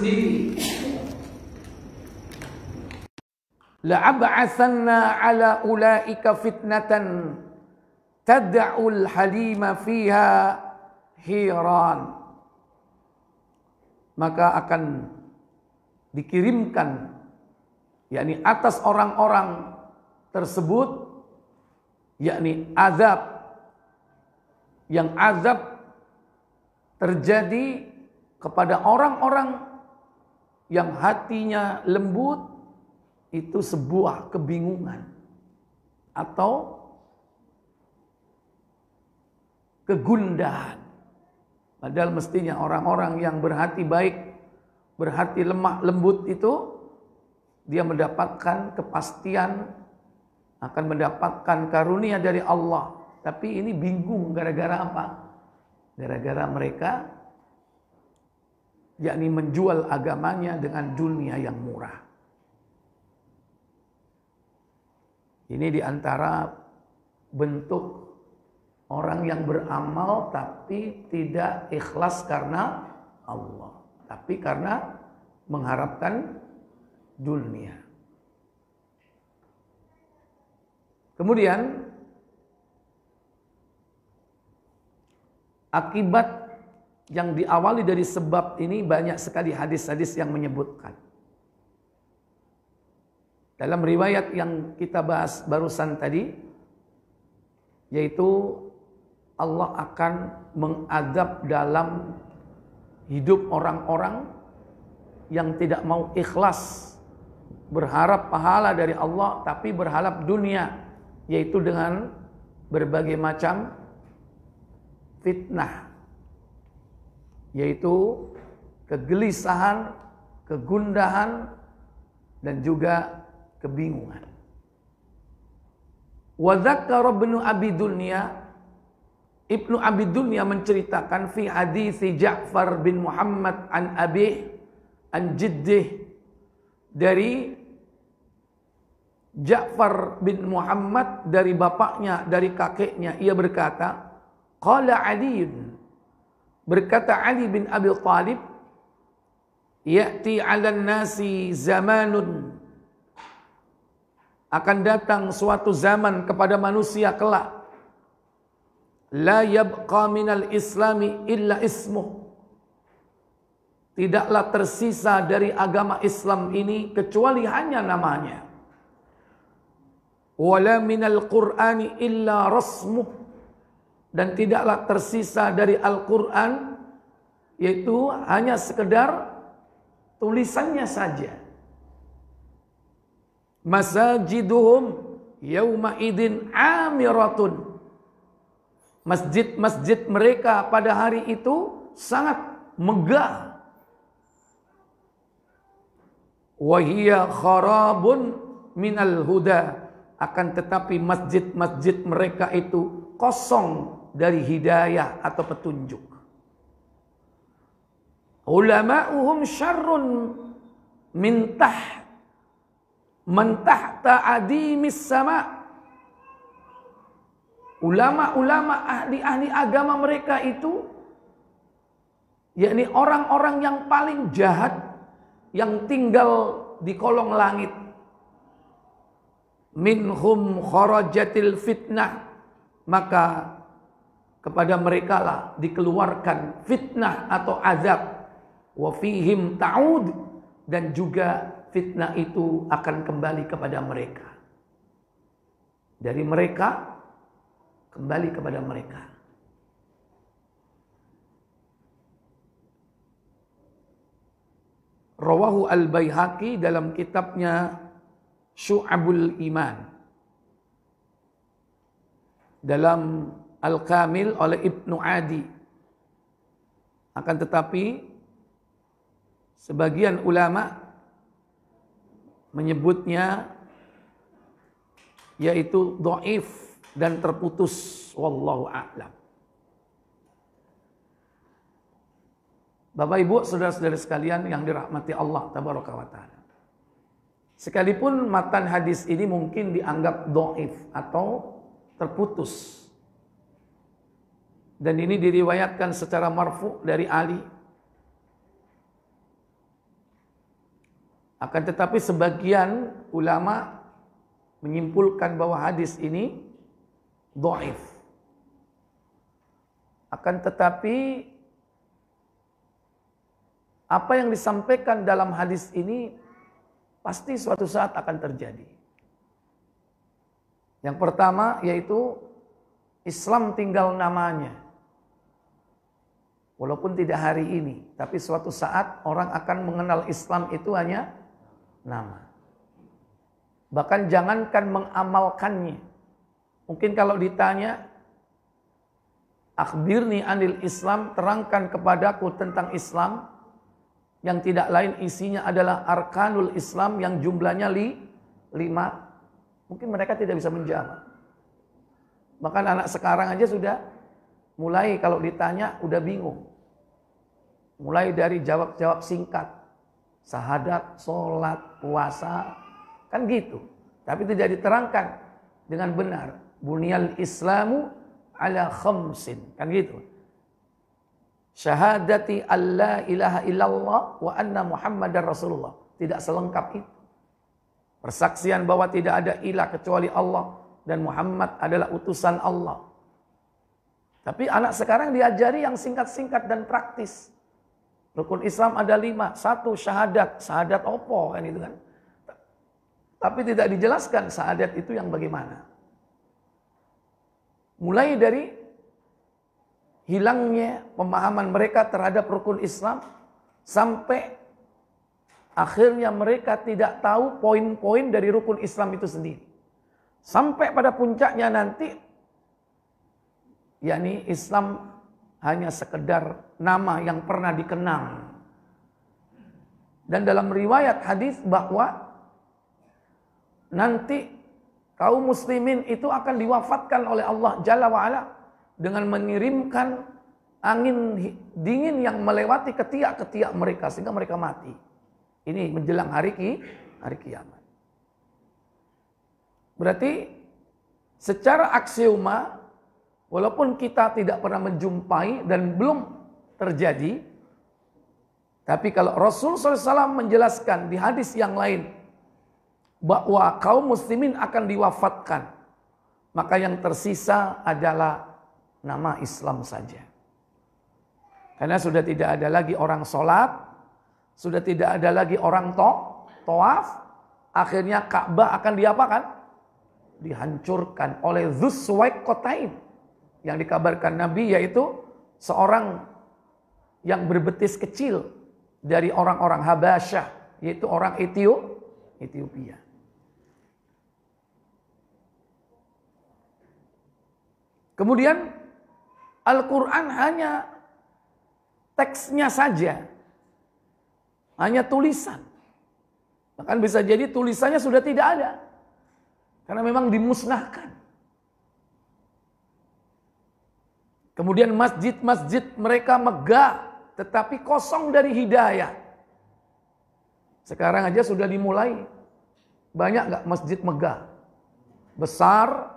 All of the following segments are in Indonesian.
sendiri. La'ab'atsanna 'ala ulaika fitnatan tad'ul halima fiha hiran. Maka akan dikirimkan, yakni atas orang-orang tersebut, yakni azab, yang azab terjadi kepada orang-orang yang hatinya lembut. Itu sebuah kebingungan atau kegundahan. Padahal mestinya orang-orang yang berhati baik, berhati lemah lembut itu, dia mendapatkan kepastian, akan mendapatkan karunia dari Allah. Tapi ini bingung gara-gara apa? Gara-gara mereka yakni menjual agamanya dengan dunia yang murah. Ini diantara bentuk orang yang beramal tapi tidak ikhlas karena Allah, tapi karena mengharapkan dunia. Kemudian akibat yang diawali dari sebab ini banyak sekali hadis-hadis yang menyebutkan. Dalam riwayat yang kita bahas barusan tadi, yaitu Allah akan mengadab dalam hidup orang-orang yang tidak mau ikhlas berharap pahala dari Allah, tapi berharap dunia, yaitu dengan berbagai macam fitnah, yaitu kegelisahan, kegundahan, dan juga kebingungan. Wa dzakara Ibnu Abi Dunya, Ibnu Abi Dunya menceritakan fi hadis Ja'far bin Muhammad an Abi an Jiddih, dari Ja'far bin Muhammad dari bapaknya, dari kakeknya, ia berkata, qala Ali, berkata Ali bin Abi Thalib, ya'ti 'alan nasi zamanun, akan datang suatu zaman kepada manusia kelak, la yabqa minal islami illa ismuh, tidaklah tersisa dari agama Islam ini kecuali hanya namanya, wala minal qur'ani illa rasmuh, dan tidaklah tersisa dari Al-Quran yaitu hanya sekedar tulisannya saja. Masajiduhum yauma idin amiratun, masjid-masjid mereka pada hari itu sangat megah. Wa hiya kharabun minal huda, akan tetapi masjid-masjid mereka itu kosong dari hidayah atau petunjuk. Ulama'uhum syarrun min man tahta adimis sama. Ulama-ulama ahli-ahli agama mereka itu, yakni orang-orang yang paling jahat yang tinggal di kolong langit. Minhum kharajatil fitnah, maka kepada mereka lah dikeluarkan fitnah atau azab. Wa fihim ta'ud, dan juga fitnah itu akan kembali kepada mereka. Dari mereka kembali kepada mereka. Rawahu Al-Baihaqi dalam kitabnya Syu'abul Iman. Dalam Al-Kamil oleh Ibnu Adi. Akan tetapi sebagian ulama menyebutnya yaitu dhaif dan terputus, wallahu a'lam. Bapak Ibu, saudara-saudara sekalian yang dirahmati Allah tabaraka wa taala. Sekalipun matan hadis ini mungkin dianggap dhaif atau terputus. Dan ini diriwayatkan secara marfu dari Ali. Akan tetapi sebagian ulama menyimpulkan bahwa hadis ini dhaif. Akan tetapi apa yang disampaikan dalam hadis ini pasti suatu saat akan terjadi. Yang pertama yaitu Islam tinggal namanya. Walaupun tidak hari ini, tapi suatu saat orang akan mengenal Islam itu hanya nama. Bahkan jangankan mengamalkannya. Mungkin kalau ditanya, akhbirni anil Islam, terangkan kepadaku tentang Islam, yang tidak lain isinya adalah arkanul Islam yang jumlahnya 5. Mungkin mereka tidak bisa menjawab. Bahkan anak sekarang aja sudah mulai kalau ditanya udah bingung. Mulai dari jawab-jawab singkat. Syahadat, sholat, puasa. Kan gitu. Tapi tidak diterangkan dengan benar. Bunyal Islamu ala khamsin. Kan gitu. Syahadati alla ilaha illallah wa anna Muhammadar Rasulullah. Tidak selengkap itu. Persaksian bahwa tidak ada ilah kecuali Allah. Dan Muhammad adalah utusan Allah. Tapi anak sekarang diajari yang singkat-singkat dan praktis. Rukun Islam ada 5. 1 syahadat. Syahadat opo kan itu kan. Tapi tidak dijelaskan syahadat itu yang bagaimana. Mulai dari hilangnya pemahaman mereka terhadap rukun Islam. Sampai akhirnya mereka tidak tahu poin-poin dari rukun Islam itu sendiri. Sampai pada puncaknya nanti, yakni Islam hanya sekedar nama yang pernah dikenang. Dan dalam riwayat hadis bahwa nanti kaum muslimin itu akan diwafatkan oleh Allah Jalla wa'ala dengan mengirimkan angin dingin yang melewati ketiak-ketiak mereka sehingga mereka mati. Ini menjelang hari kiamat. Berarti secara aksioma, walaupun kita tidak pernah menjumpai dan belum terjadi, tapi kalau Rasul SAW menjelaskan di hadis yang lain bahwa kaum muslimin akan diwafatkan, maka yang tersisa adalah nama Islam saja. Karena sudah tidak ada lagi orang sholat, sudah tidak ada lagi orang tawaf, akhirnya Ka'bah akan diapakan? Dihancurkan oleh Dzuswaiqatain yang dikabarkan Nabi, yaitu seorang yang berbetis kecil dari orang-orang Habasyah, yaitu orang Ethiopia. Kemudian Al-Quran hanya teksnya saja, hanya tulisan. Bahkan bisa jadi tulisannya sudah tidak ada, karena memang dimusnahkan. Kemudian masjid-masjid mereka megah, tetapi kosong dari hidayah. Sekarang aja sudah dimulai. Banyak gak masjid megah? Besar,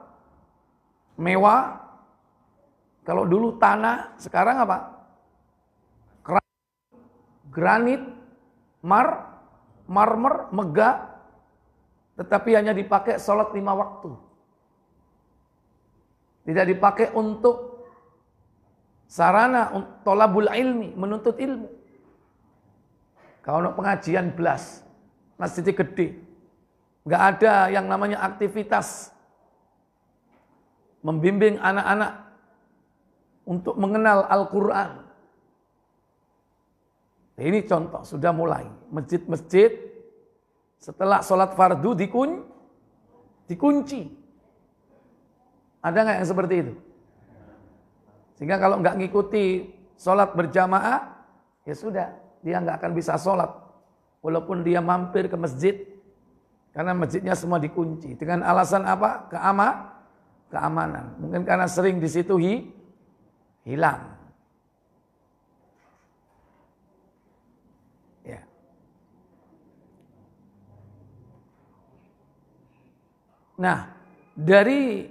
mewah. Kalau dulu tanah, sekarang apa? Granit, marmer, megah. Tetapi hanya dipakai sholat 5 waktu. Tidak dipakai untuk sarana tolabul ilmi, menuntut ilmu. Kalau pengajian belas, masjidnya gede. Nggak ada yang namanya aktivitas membimbing anak-anak untuk mengenal Al-Quran. Ini contoh, sudah mulai. Masjid-masjid setelah sholat fardu dikunci. Ada nggak yang seperti itu? Sehingga kalau nggak ngikuti sholat berjamaah, ya sudah, dia nggak akan bisa sholat. Walaupun dia mampir ke masjid, karena masjidnya semua dikunci. Dengan alasan apa? Keamanan. Mungkin karena sering di situ hilang. Ya. Nah, dari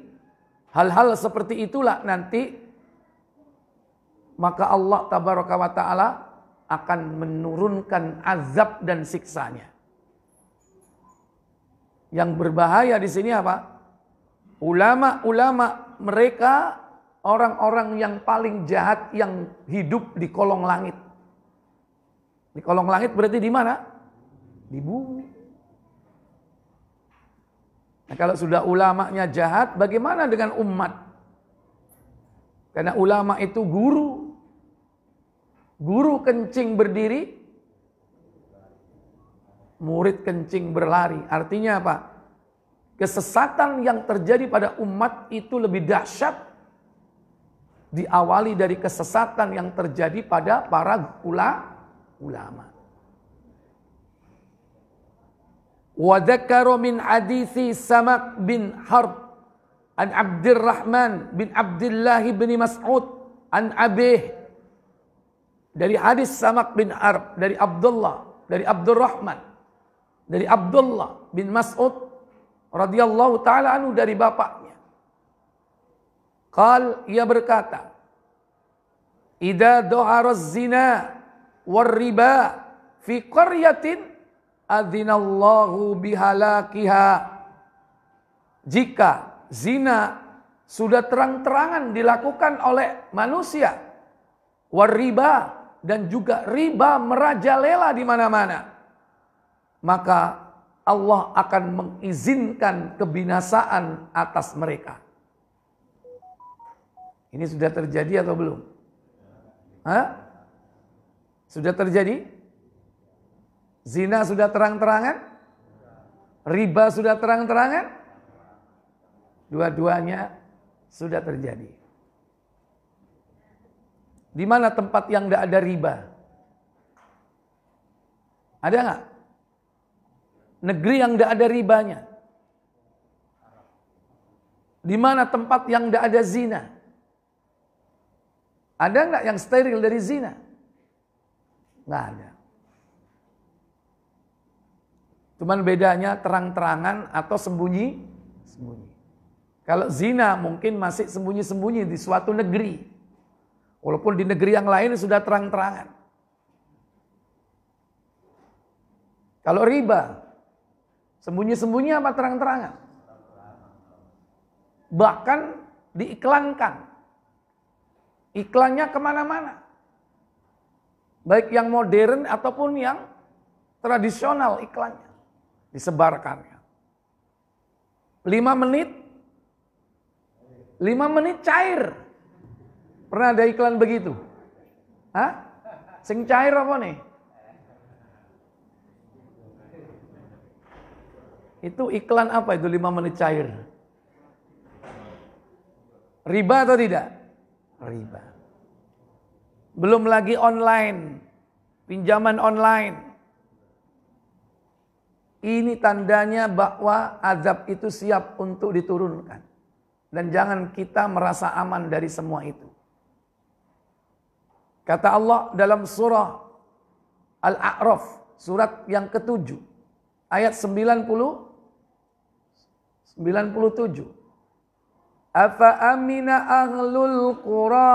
hal-hal seperti itulah nanti maka Allah tabaraka wa ta'ala akan menurunkan azab dan siksanya. Yang berbahaya di sini apa? Ulama-ulama mereka orang-orang yang paling jahat yang hidup di kolong langit. Di kolong langit berarti di mana? Di bumi. Nah, kalau sudah ulamanya jahat, bagaimana dengan umat? Karena ulama itu guru. Guru kencing berdiri, murid kencing berlari. Artinya apa? Kesesatan yang terjadi pada umat itu lebih dahsyat diawali dari kesesatan yang terjadi pada para ulama. Wa dzakara min hadithi Samak bin Harb an Abdurrahman bin Abdullah bin Mas'ud an Abih, dari hadis Samak bin Harb dari Abdullah, dari Abdurrahman, dari Abdullah bin Mas'ud radhiyallahu taala anhu dari bapaknya. Ia berkata, "Idza dhahara az-zina war riba fi qaryatin adzinallahu bihalakiha." Jika zina sudah terang-terangan dilakukan oleh manusia, war riba, dan juga riba merajalela di mana-mana, maka Allah akan mengizinkan kebinasaan atas mereka. Ini sudah terjadi atau belum? Sudah terjadi? Zina sudah terang-terangan? Riba sudah terang-terangan? Dua-duanya sudah terjadi. Di mana tempat yang tidak ada riba? Ada nggak? Negeri yang tidak ada ribanya? Di mana tempat yang tidak ada zina? Ada nggak yang steril dari zina? Nggak ada. Cuman bedanya terang-terangan atau sembunyi-sembunyi. Kalau zina mungkin masih sembunyi-sembunyi di suatu negeri. Walaupun di negeri yang lain sudah terang-terangan. Kalau riba, sembunyi-sembunyi apa terang-terangan? Bahkan diiklankan. Iklannya kemana-mana. Baik yang modern ataupun yang tradisional iklannya. Disebarkannya. 5 menit cair. Pernah ada iklan begitu? Sing cair apa nih? Itu iklan apa itu 5 menit cair? Riba atau tidak? Riba. Belum lagi online, pinjaman online. Ini tandanya bahwa azab itu siap untuk diturunkan. Dan jangan kita merasa aman dari semua itu. Kata Allah dalam surah Al-A'raf, surat yang ke-7, ayat 97. Afa amina ahlul qura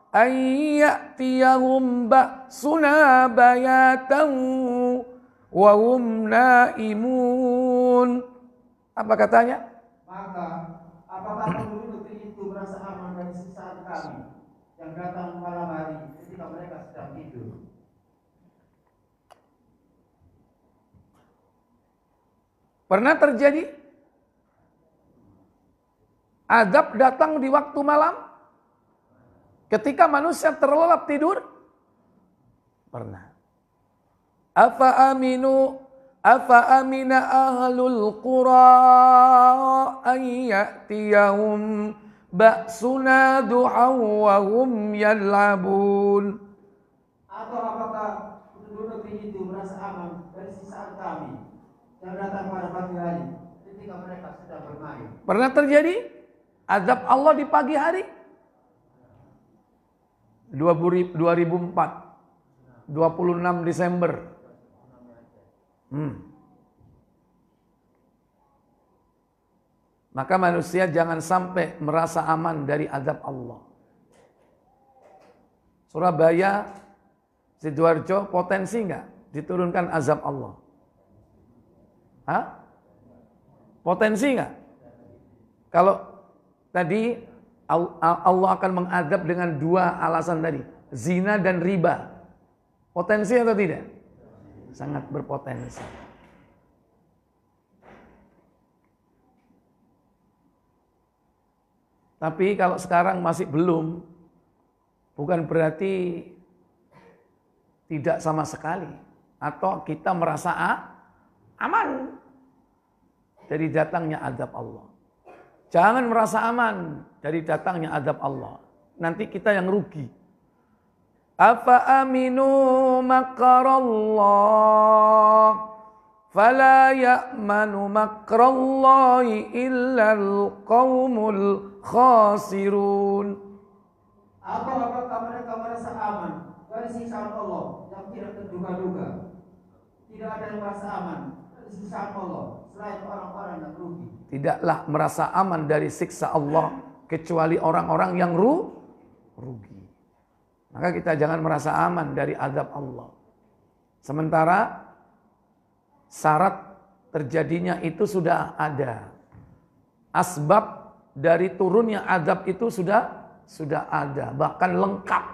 an ya'tiyahum ba'suna bayatan wa hum naimun. Apa katanya? Maka apakah penduduk itu merasa aman dari siksaan kami yang datang malam hari ketika mereka sedang tidur? Pernah terjadi azab datang di waktu malam ketika manusia terlelap tidur? Pernah. Afa amina ahlul qura an ya'tiyahum ba'suna duhaw wa hum yal'abun. Atau apakah penduduk itu merasa aman dari siksaan kami yang datang pada pagi hari ketika mereka sedang bermain? Pernah terjadi azab Allah di pagi hari? 2004, 26 Desember. Maka manusia jangan sampai merasa aman dari azab Allah. Surabaya, Sidoarjo, potensi enggak diturunkan azab Allah? Hah? Potensi nggak? Kalau tadi Allah akan mengadab dengan dua alasan tadi, zina dan riba. Potensi atau tidak? Sangat berpotensi. Tapi kalau sekarang masih belum, bukan berarti tidak sama sekali. Atau kita merasa aman dari datangnya azab Allah. Jangan merasa aman dari datangnya azab Allah. Nanti kita yang rugi. Afa aminu makarallah fala ya'manu makrallahi illal qaumul khasirun. Apakah mereka merasa aman dari siksaan Allah yang tidak terduga-duga? Tidak ada yang merasa aman dari siksaan Allah selain orang-orang yang rugi. Tidaklah merasa aman dari siksa Allah kecuali orang-orang yang rugi. Maka kita jangan merasa aman dari azab Allah. Sementara syarat terjadinya itu sudah ada. Asbab dari turunnya azab itu sudah ada, bahkan lengkap.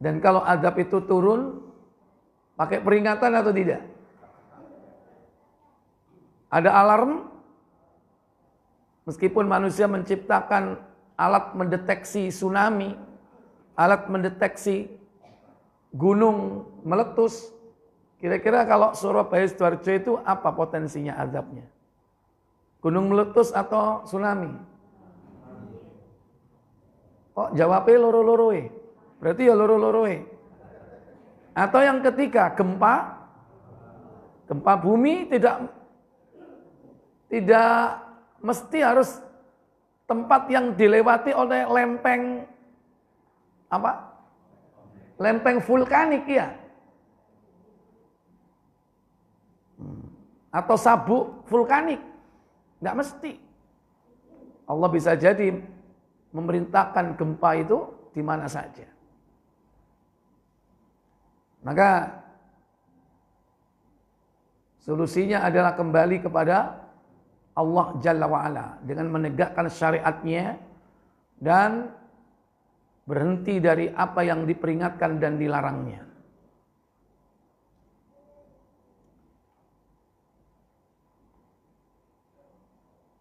Dan kalau azab itu turun pakai peringatan atau tidak? Ada alarm? Meskipun manusia menciptakan alat mendeteksi tsunami, alat mendeteksi gunung meletus, kira-kira kalau Surabaya Sidoarjo itu apa potensinya azabnya? Gunung meletus atau tsunami? Kok jawabnya loro-loroe? Berarti ya loro-loroe. Atau yang ketiga, gempa bumi tidak mesti harus tempat yang dilewati oleh lempeng vulkanik ya. Atau sabuk vulkanik. Enggak mesti. Allah bisa jadi memerintahkan gempa itu di mana saja. Maka solusinya adalah kembali kepada Allah Jalla wa'ala dengan menegakkan syariatnya dan berhenti dari apa yang diperingatkan dan dilarangnya.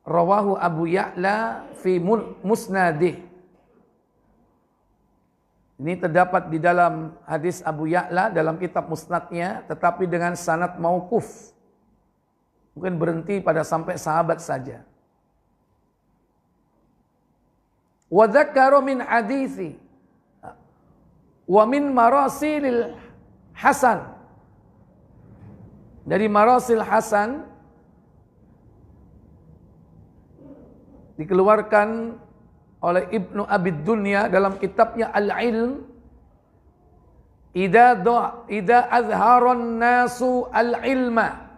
Rawahu Abu Ya'la fi musnadih. Ini terdapat di dalam hadis Abu Ya'la dalam kitab musnadnya, tetapi dengan sanad mauquf. Mungkin berhenti pada sampai sahabat saja. Wa dzakara min hadithi wa min marasilil Hasan. Dari marasil Hasan dikeluarkan oleh Ibnu Abid Dunya dalam kitabnya Al-Ilm. Idza azharon nasu al-ilma.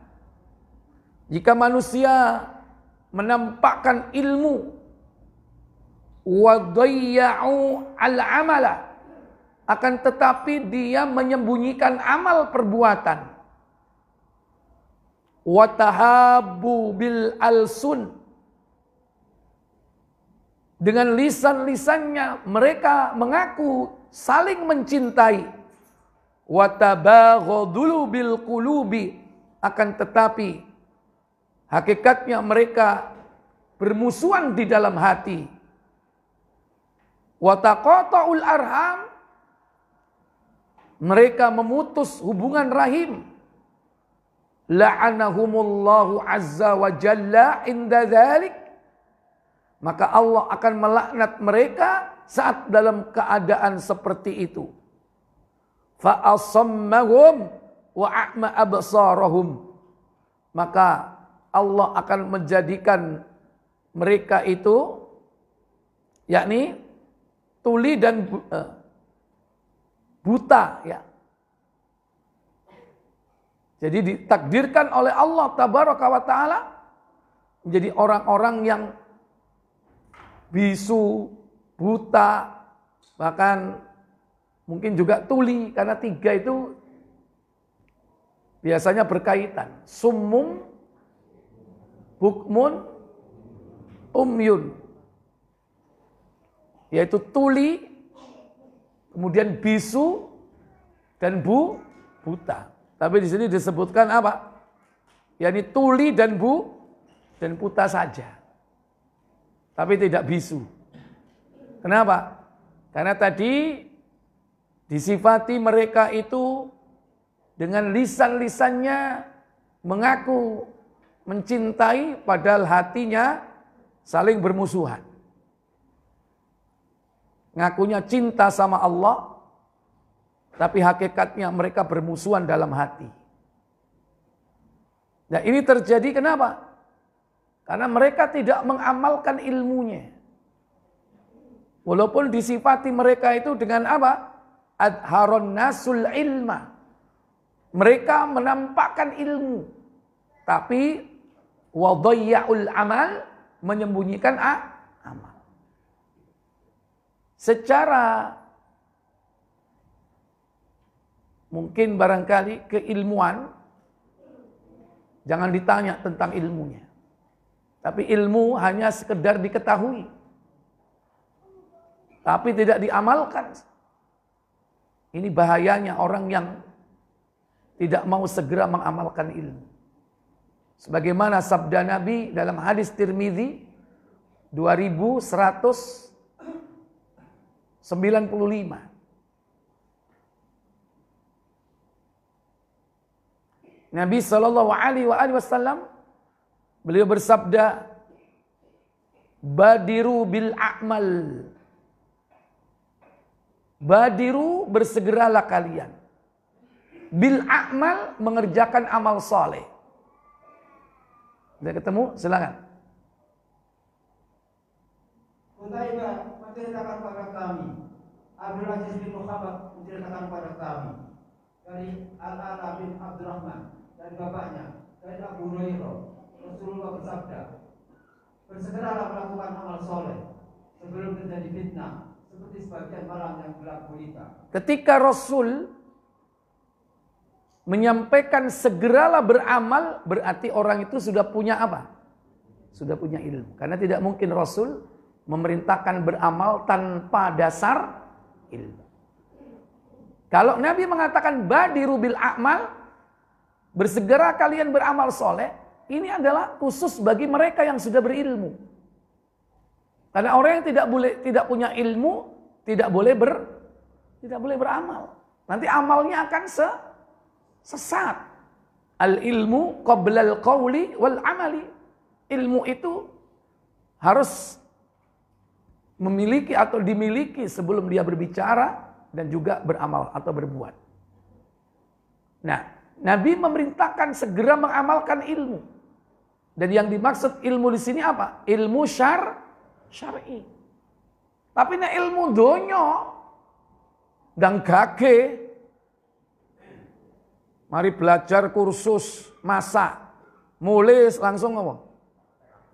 Jika manusia menampakkan ilmu, wadayya'u al-amala, akan tetapi dia menyembunyikan amal perbuatan, watahabbu bil alsun, dengan lisan-lisannya mereka mengaku saling mencintai, watabaghadulu bil qulubi, akan tetapi hakikatnya mereka bermusuhan di dalam hati. Wa taqata'ul arham, mereka memutus hubungan rahim. La'anahumullahu azza wa jalla inda dzalik, maka Allah akan melaknat mereka saat dalam keadaan seperti itu. Fa asammahum wa a'ma absarahum, maka Allah akan menjadikan mereka itu, yakni tuli dan buta, ya. Jadi ditakdirkan oleh Allah Tabaraka wa Ta'ala menjadi orang-orang yang bisu, buta, bahkan mungkin juga tuli, karena 3 itu biasanya berkaitan. Summum, bukmun, umyun. Yaitu tuli, kemudian bisu, dan buta. Tapi di sini disebutkan apa? yakni tuli dan buta saja. Tapi tidak bisu. Kenapa? Karena tadi disifati mereka itu dengan lisan-lisannya mengaku mencintai padahal hatinya saling bermusuhan. Ngakunya cinta sama Allah, tapi hakikatnya mereka bermusuhan dalam hati. Nah ini terjadi kenapa? Karena mereka tidak mengamalkan ilmunya. Walaupun disifati mereka itu dengan apa? Adharon nasul ilma. Mereka menampakkan ilmu. Tapi wadayyaul amal, menyembunyikan amal. Secara mungkin barangkali keilmuan, jangan ditanya tentang ilmunya. Tapi ilmu hanya sekedar diketahui. Tapi tidak diamalkan. Ini bahayanya orang yang tidak mau segera mengamalkan ilmu. Sebagaimana sabda Nabi dalam hadis Tirmidzi 2195. Nabi SAW beliau bersabda, badiru bil a'mal. Badiru, bersegeralah kalian. Bil a'mal, mengerjakan amal soleh. Sudah ketemu? Silakan. Qutaibah menceritakan kepada kami, Abdul Aziz bin Muhammad menceritakan kepada kami dari Al-Ala bin Abdurrahman dan bapaknya dari Abu Hurairah, Rasulullah bersabda, bersegeralah melakukan amal soleh sebelum terjadi fitnah seperti sebagian malam yang gelap gulita. Ketika Rasul menyampaikan segeralah beramal, berarti orang itu sudah punya apa? Sudah punya ilmu. Karena tidak mungkin Rasul memerintahkan beramal tanpa dasar ilmu. Kalau Nabi mengatakan badiru bil a'mal, bersegera kalian beramal soleh, ini adalah khusus bagi mereka yang sudah berilmu. Karena orang yang tidak punya ilmu tidak boleh beramal. Nanti amalnya akan sesat. Al ilmu qabla al qawli wal amali. Ilmu itu harus memiliki atau dimiliki sebelum dia berbicara dan juga beramal atau berbuat. Nah, Nabi memerintahkan segera mengamalkan ilmu. Dan yang dimaksud ilmu di sini apa? Ilmu syar'i. Tapi nek ilmu donya dan gage, mari belajar kursus masak, mulai langsung apa?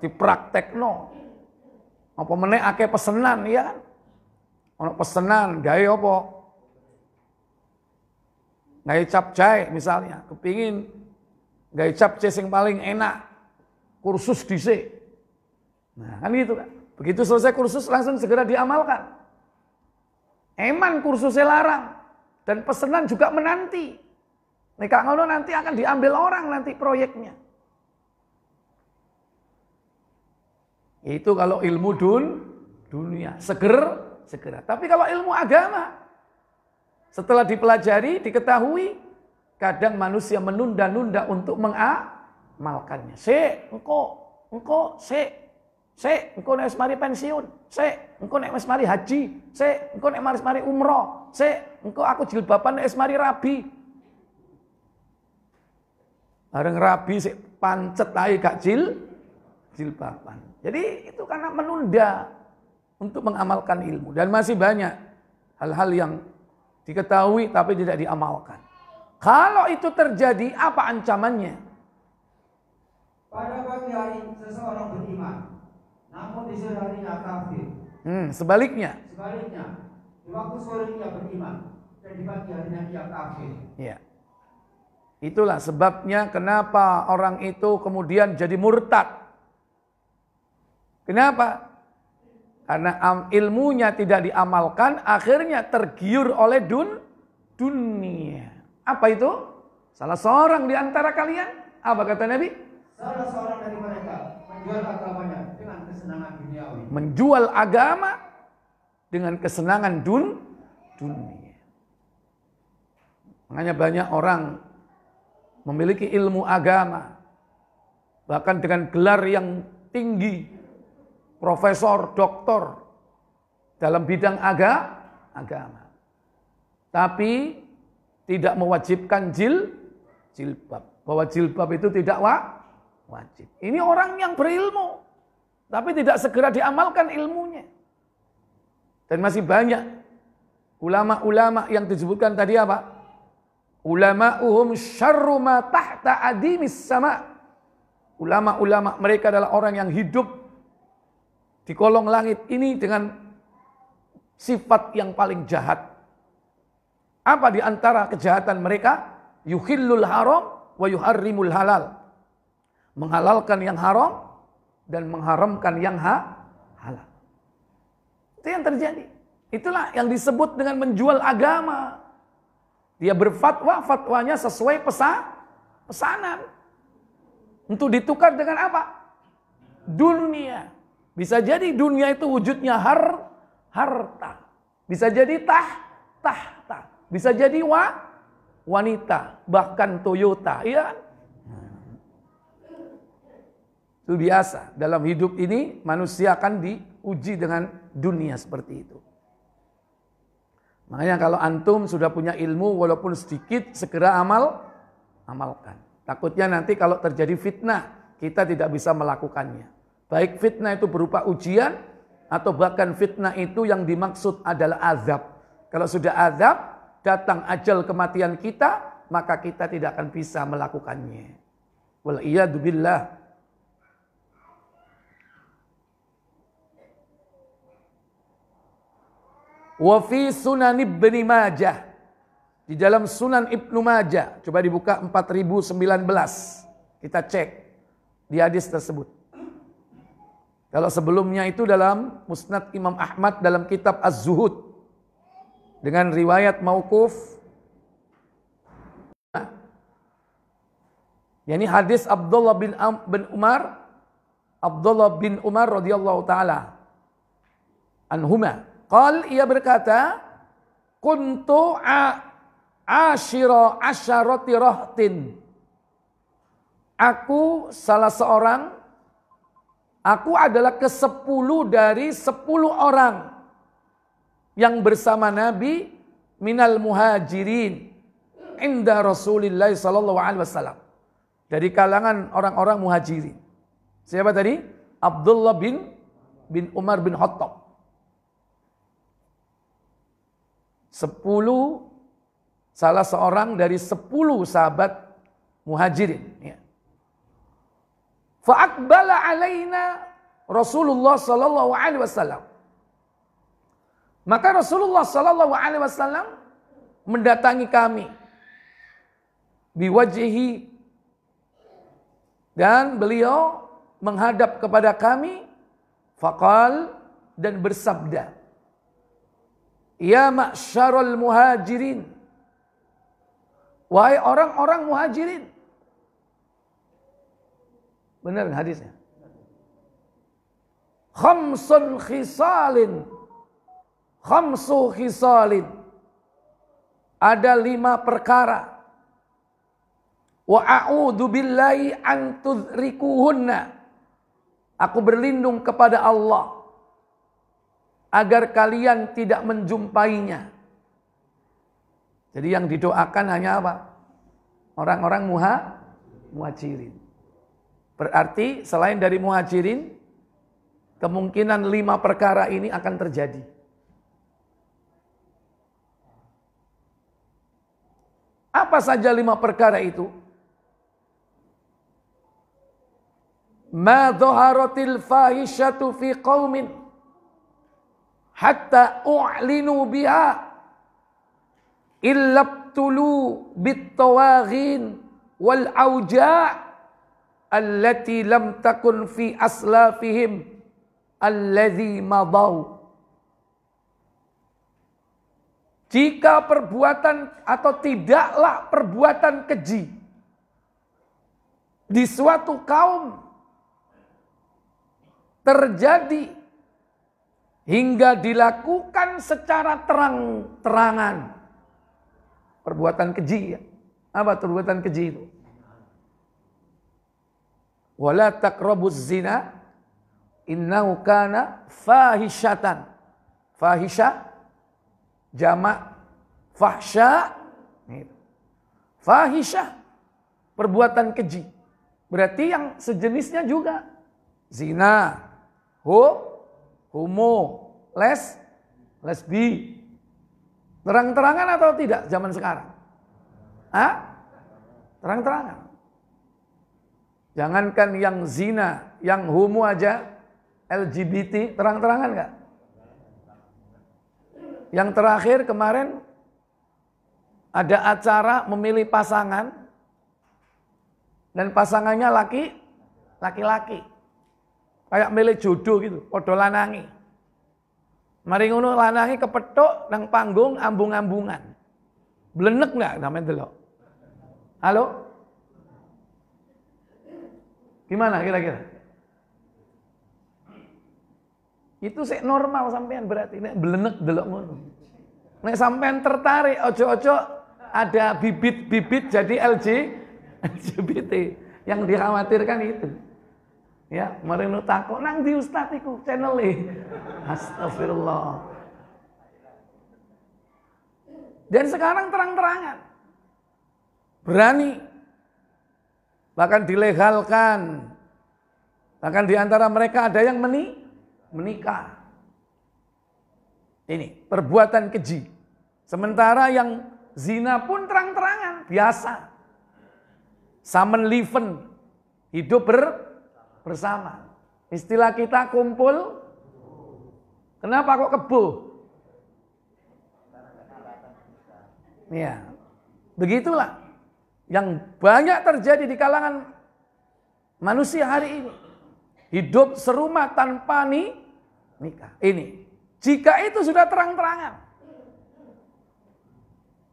Dipraktekno. Apa meneh akeh pesenan ya kan? Ono pesenan gawe apa? Gawe capcay misalnya, kepingin gawe capcay sing paling enak, kursus dhisik. Nah, kan gitu kan. Begitu selesai kursus langsung segera diamalkan. Eman kursusnya larang dan pesanan juga menanti. Nek ngono nanti akan diambil orang nanti proyeknya. Itu kalau ilmu dunia, segera. Tapi kalau ilmu agama, setelah dipelajari, diketahui, kadang manusia menunda-nunda untuk mengamalkannya. Engko nek mari pensiun, engko nek mari haji, engko nek mari umroh, engko aku jilbaban nek mari rabi. Bareng rabi sik pancet ae gak jilbaban. Jadi itu karena menunda untuk mengamalkan ilmu. Dan masih banyak hal-hal yang diketahui tapi tidak diamalkan. Kalau itu terjadi, apa ancamannya? Pada pagi hari seseorang beriman, namun di sore harinya kafir. Sebaliknya. Di waktu sore ia beriman dan di pagi harinya ia kafir. Ya. Itulah sebabnya kenapa orang itu kemudian jadi murtad. Kenapa? Karena ilmunya tidak diamalkan, akhirnya tergiur oleh dunia. Apa itu? Salah seorang di antara kalian, apa kata Nabi? Salah seorang dari mereka menjual agamanya dengan kesenangan duniawi. Menjual agama dengan kesenangan dunia. Makanya banyak orang memiliki ilmu agama, bahkan dengan gelar yang tinggi, profesor, doktor dalam bidang agama. Tapi tidak mewajibkan jilbab. Bahwa jilbab itu tidak wajib. Ini orang yang berilmu, tapi tidak segera diamalkan ilmunya. Dan masih banyak ulama-ulama yang disebutkan tadi apa? Ulama'uhum syarru ma tahta adimis sama. Ulama-ulama mereka adalah orang yang hidup di kolong langit ini dengan sifat yang paling jahat. Apa di antara kejahatan mereka? Yuhillul haram wa yuharrimul halal. Menghalalkan yang haram dan mengharamkan yang halal. Itu yang terjadi. Itulah yang disebut dengan menjual agama. Dia berfatwa, fatwanya sesuai pesanan. Untuk ditukar dengan apa? Dunia. Bisa jadi dunia itu wujudnya harta. Bisa jadi tahta. Bisa jadi wanita. Bahkan Toyota. Ya. Itu biasa. Dalam hidup ini manusia akan diuji dengan dunia seperti itu. Makanya kalau antum sudah punya ilmu walaupun sedikit, segera amalkan. Takutnya nanti kalau terjadi fitnah, kita tidak bisa melakukannya. Baik fitnah itu berupa ujian, atau bahkan fitnah itu yang dimaksud adalah azab. Kalau sudah azab, datang ajal kematian kita, maka kita tidak akan bisa melakukannya. Wal'iyadu billah. Wa fi Sunan Ibnu Majah, di dalam Sunan Ibnu Majah, coba dibuka 4019, kita cek di hadis tersebut. Kalau sebelumnya itu dalam Musnad Imam Ahmad dalam kitab Az-Zuhud dengan riwayat mauquf. Yani hadis Abdullah bin Umar radhiyallahu taala anhuma. Qal, ia berkata, kuntu asyarati rahtin. Aku salah seorang, aku adalah ke-10 dari 10 orang yang bersama Nabi minal muhajirin inda Rasulillah sallallahu alaihi wasallam. Dari kalangan orang-orang muhajirin. Siapa tadi? Abdullah bin Umar bin Khattab. 10, salah seorang dari 10 sahabat muhajirin. Ya. Fa'aqbala alaina Rasulullah sallallahu alaihi wasallam. Maka Rasulullah sallallahu alaihi wasallam mendatangi kami biwajhihi, dan beliau menghadap kepada kami, faqal, dan bersabda, ya ma'syarul muhajirin, wahai orang-orang muhajirin. Benar hadisnya. Khamsu khisalin. Ada 5 perkara. Wa a'udzu billahi an tudrikuhunna. Aku berlindung kepada Allah agar kalian tidak menjumpainya. Jadi yang didoakan hanya apa? Orang-orang muhajirin. Berarti selain dari muhajirin, kemungkinan 5 perkara ini akan terjadi. Apa saja 5 perkara itu? Ma dhaharatil fahishatu fi qaumin hatta u'linu biha illabtulu bittawaghin wal auja' allati lam takun fi aslafihim alladzi madaw. Jika perbuatan atau tidaklah perbuatan keji di suatu kaum terjadi hingga dilakukan secara terang-terangan. Perbuatan keji ya. Apa perbuatan keji itu? Wala taqrabuz zina innahu kana fahishatan. Fahisha jamak fahsya. Fahisha perbuatan keji. Berarti yang sejenisnya juga zina, homo, lesbi. Terang-terangan atau tidak zaman sekarang? Terang-terangan. Jangankan yang zina, yang homo aja, LGBT, terang-terangan enggak? Yang terakhir kemarin ada acara memilih pasangan dan pasangannya laki-laki. Kayak milih jodoh gitu, padha lanangi. Mari ngono lanangi kepethuk nang panggung ambung-ambungan. Blenek enggak namanya delok? Halo? Gimana kira-kira? Itu sik normal sampean berarti nek blenek delok ngono. Nek sampean tertarik ojo-ojo ada bibit-bibit jadi LGBT. Yang dikhawatirkan itu. Ya, mari nu takok nang di ustaz iku channel-e. Astagfirullah. Dan sekarang terang-terangan. Berani. Bahkan dilegalkan. Bahkan di antara mereka ada yang menikah. Ini perbuatan keji. Sementara yang zina pun terang-terangan, biasa. Samen liven, hidup bersama. Istilah kita kumpul. Kenapa kok kebo? Ya, begitulah yang banyak terjadi di kalangan manusia hari ini. Hidup serumah tanpa nikah. Ini, jika itu sudah terang-terangan,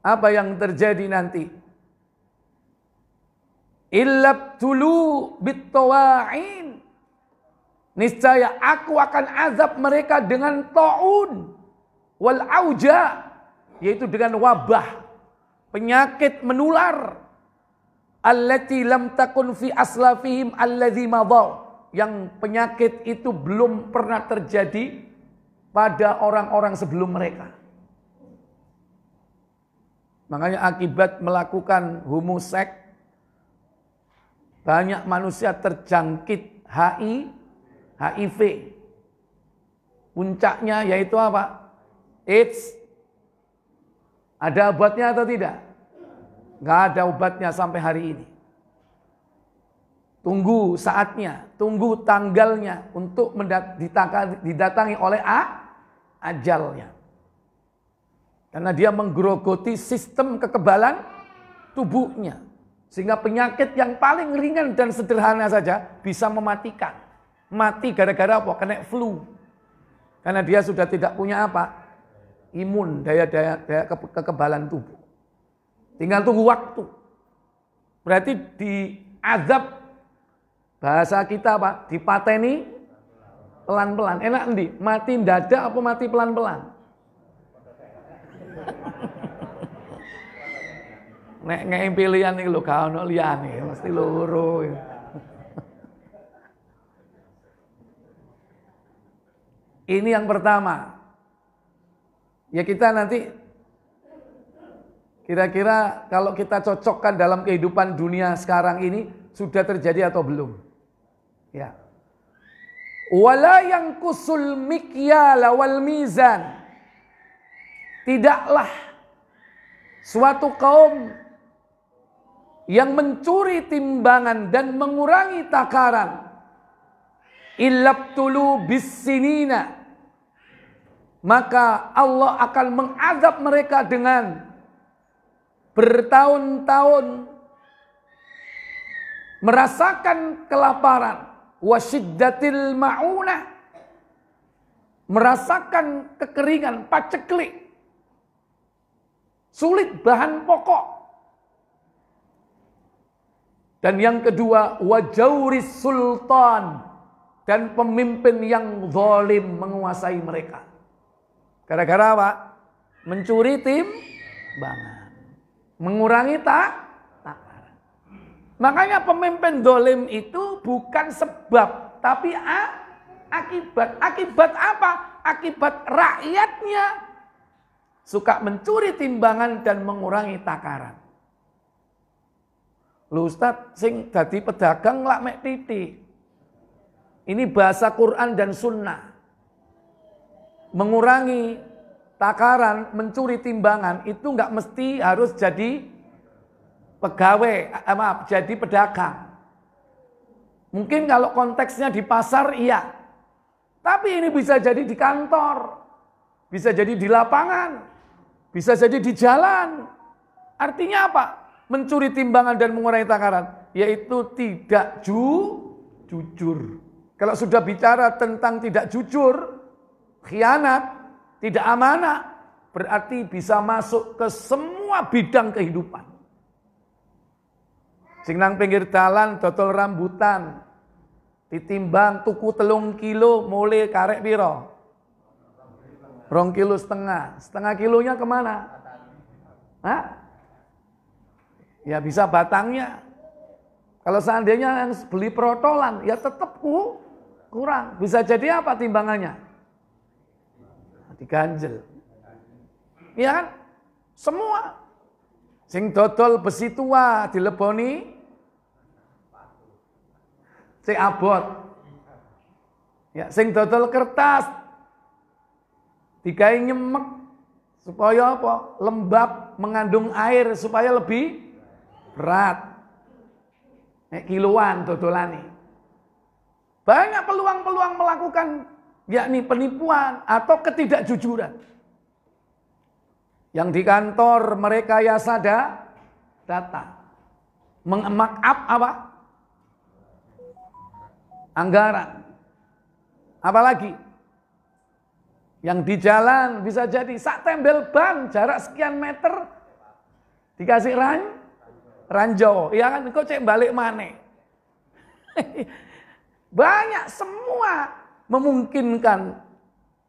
apa yang terjadi nanti? Illabtulu bittawa'in. Niscaya aku akan azab mereka dengan ta'un wal auja, yaitu dengan wabah, penyakit menular. Allati lam takun fi aslafihim alladzi madaw. Yang penyakit itu belum pernah terjadi pada orang-orang sebelum mereka. Makanya akibat melakukan homoseks, banyak manusia terjangkit HIV. Puncaknya yaitu apa? AIDS. Ada obatnya atau tidak? Nggak ada obatnya sampai hari ini. Tunggu saatnya, tunggu tanggalnya untuk didatangi oleh ajalnya. Karena dia menggerogoti sistem kekebalan tubuhnya. Sehingga penyakit yang paling ringan dan sederhana saja bisa mematikan. Mati gara-gara apa? Kena flu. Karena dia sudah tidak punya apa? Imun, daya kekebalan tubuh. Tinggal tunggu waktu. Berarti diazab, bahasa kita apa? Dipateni pelan-pelan. Enak ndi? Mati mendadak apa mati pelan-pelan? Nek ngei pilihan iki lho gak ono liyane, mesti loro. Ini yang pertama. Ya kita nanti kira-kira kalau kita cocokkan dalam kehidupan dunia sekarang ini sudah terjadi atau belum? Ya. Wala yanqusul mikyala wal mizan. Tidaklah suatu kaum yang mencuri timbangan dan mengurangi takaran illabtulu bisinina, maka Allah akan mengazab mereka dengan bertahun-tahun merasakan kelaparan, wasyiddatil ma'unah, merasakan kekeringan, paceklik, sulit bahan pokok. Dan yang kedua, wajauris sultan, dan pemimpin yang zalim menguasai mereka. Gara-gara apa? Mencuri timbangan, mengurangi takaran. Makanya pemimpin zalim itu bukan sebab, tapi akibat. Akibat apa? Akibat rakyatnya suka mencuri timbangan dan mengurangi takaran. Lho Ustaz, sing dadi pedagang lak mek titik. Ini bahasa Quran dan Sunnah. Mengurangi takaran, mencuri timbangan itu enggak mesti harus jadi pegawai, jadi pedagang. Mungkin kalau konteksnya di pasar iya. Tapi ini bisa jadi di kantor, bisa jadi di lapangan, bisa jadi di jalan. Artinya apa? Mencuri timbangan dan mengurangi takaran, yaitu tidak jujur. Kalau sudah bicara tentang tidak jujur, khianat, tidak amanah, berarti bisa masuk ke semua bidang kehidupan. Sing nang pinggir dalan dodol rambutan, ditimbang tuku 3 kilo, mulai karek piro? 2,5 kilo. Setengah kilonya kemana? Hah? Ya bisa batangnya. Kalau seandainya yang beli protolan, ya tetap kurang. Bisa jadi apa timbangannya? Diganjel. Iya kan? Semua. Sing dodol besi tua dileboni sing abot. Ya, sing dodol kertas digawe nyemek supaya apa? Lembab, mengandung air supaya lebih berat. Nek kiloan dodolane. Banyak peluang-peluang melakukan yakni penipuan atau ketidakjujuran. Yang di kantor mereka ya data. Markup apa? Anggaran. Apalagi? Yang di jalan bisa jadi sak tembel ban jarak sekian meter dikasih ranjau. Iya kan, kok cek balik maneh. Banyak semua memungkinkan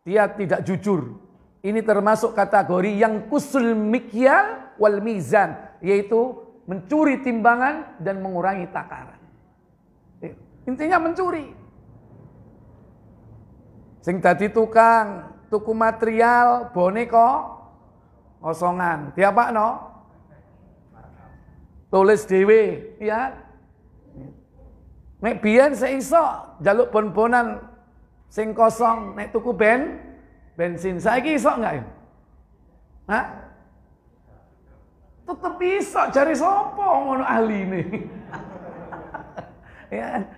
dia tidak jujur. Ini termasuk kategori yang kusul mikyal wal mizan, yaitu mencuri timbangan dan mengurangi takaran. Intinya mencuri. Sing dadi tukang tuku material boneka kosongan, diapakno? Tulis dhewe, ya. Nek biyen seiso njaluk bon-bonan sing kosong nek tuku bensin. Saiki iso enggak ya? Hah? Tetep iso, jare sapa ngono ahline. Ya.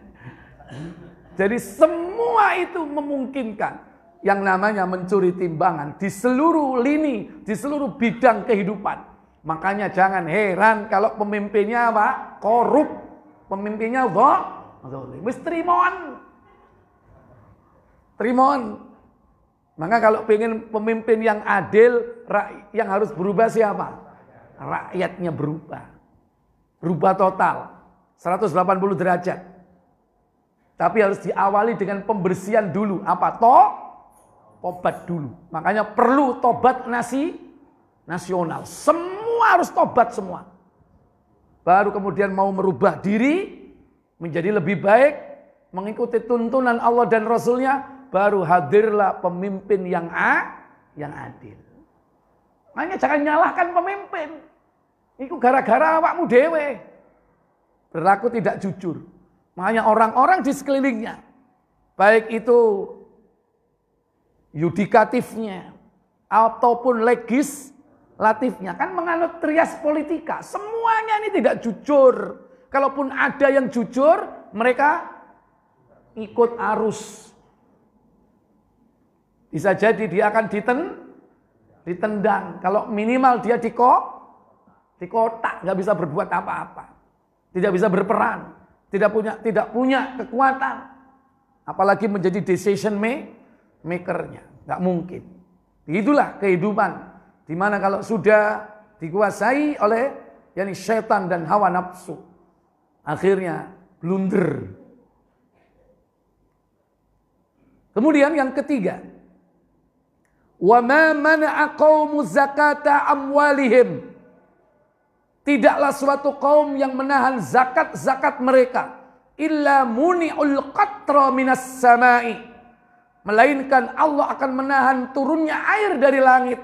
Jadi semua itu memungkinkan yang namanya mencuri timbangan di seluruh lini, di seluruh bidang kehidupan. Makanya jangan heran kalau pemimpinnya apa? Korup. Pemimpinnya zalim. Wis trimon. Maka kalau pengen pemimpin yang adil, yang harus berubah siapa? Rakyatnya berubah. Berubah total. 180 derajat. Tapi harus diawali dengan pembersihan dulu. Apa? Tobat dulu. Makanya perlu tobat nasional. Semua harus tobat semua. Baru kemudian mau merubah diri menjadi lebih baik, mengikuti tuntunan Allah dan Rasulnya, baru hadirlah pemimpin yang adil. Makanya jangan nyalahkan pemimpin. Itu gara-gara awakmu dhewe berlaku tidak jujur. Makanya orang-orang di sekelilingnya, baik itu yudikatifnya ataupun legislatifnya, kan menganut trias politika. Semuanya ini tidak jujur. Kalaupun ada yang jujur, mereka ikut arus. Bisa jadi dia akan ditendang. Kalau minimal dia di kotak, nggak bisa berbuat apa-apa, tidak bisa berperan. tidak punya kekuatan, apalagi menjadi decision makernya, nggak mungkin. Itulah kehidupan, di mana kalau sudah dikuasai oleh syaitan dan hawa nafsu, akhirnya blunder. Kemudian yang ketiga, wa ma mana'a qaumu zakata amwalihim. Tidaklah suatu kaum yang menahan zakat mereka illa muni'ul qatra minas sama'i, melainkan Allah akan menahan turunnya air dari langit.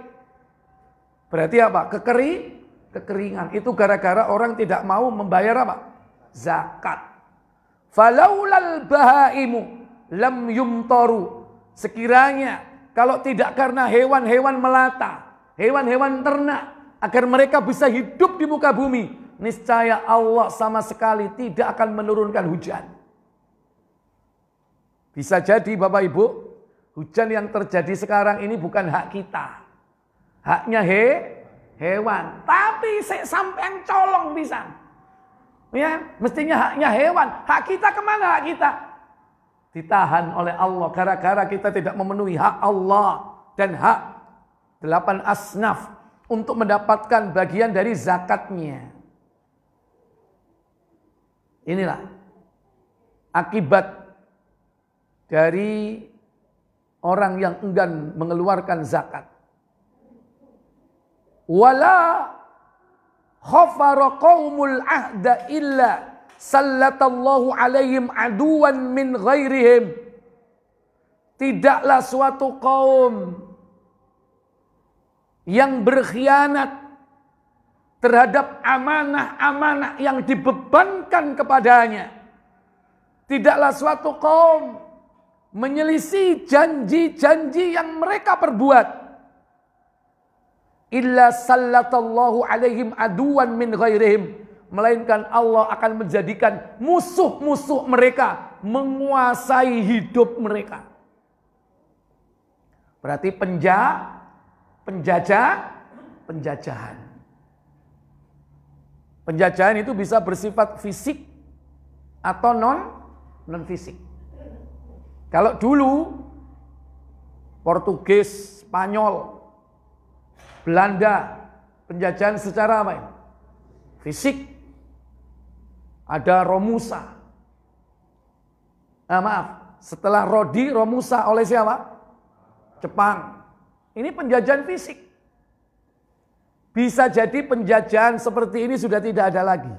Berarti apa? Kekeringan. Itu gara-gara orang tidak mau membayar apa? Zakat. Falaulal bahaimu lam yumtaru. Sekiranya kalau tidak karena hewan-hewan melata, hewan-hewan ternak, agar mereka bisa hidup di muka bumi, niscaya Allah sama sekali tidak akan menurunkan hujan. Bisa jadi Bapak Ibu, hujan yang terjadi sekarang ini bukan hak kita. Haknya hewan. Tapi sampean colong bisa. Ya, mestinya haknya hewan. Hak kita kemana hak kita? Ditahan oleh Allah gara-gara kita tidak memenuhi hak Allah dan hak 8 asnaf untuk mendapatkan bagian dari zakatnya. Inilah akibat dari orang yang enggan mengeluarkan zakat. Wala khafara qaumul ahda illa sallatallahu alaihim aduwan min ghairihim. Tidaklah suatu kaum yang berkhianat terhadap amanah-amanah yang dibebankan kepadanya. Tidaklah suatu kaum menyelisih janji-janji yang mereka perbuat. Illa sallatallahu alaihim aduwan min ghairihim. Melainkan Allah akan menjadikan musuh-musuh mereka menguasai hidup mereka. Berarti penjajahan. Penjajahan itu bisa bersifat fisik atau non fisik. Kalau dulu Portugis, Spanyol, Belanda penjajahan secara apa ini? Fisik. Ada Romusa. Setelah Romusa oleh siapa? Jepang. Ini penjajahan fisik. Bisa jadi penjajahan seperti ini sudah tidak ada lagi.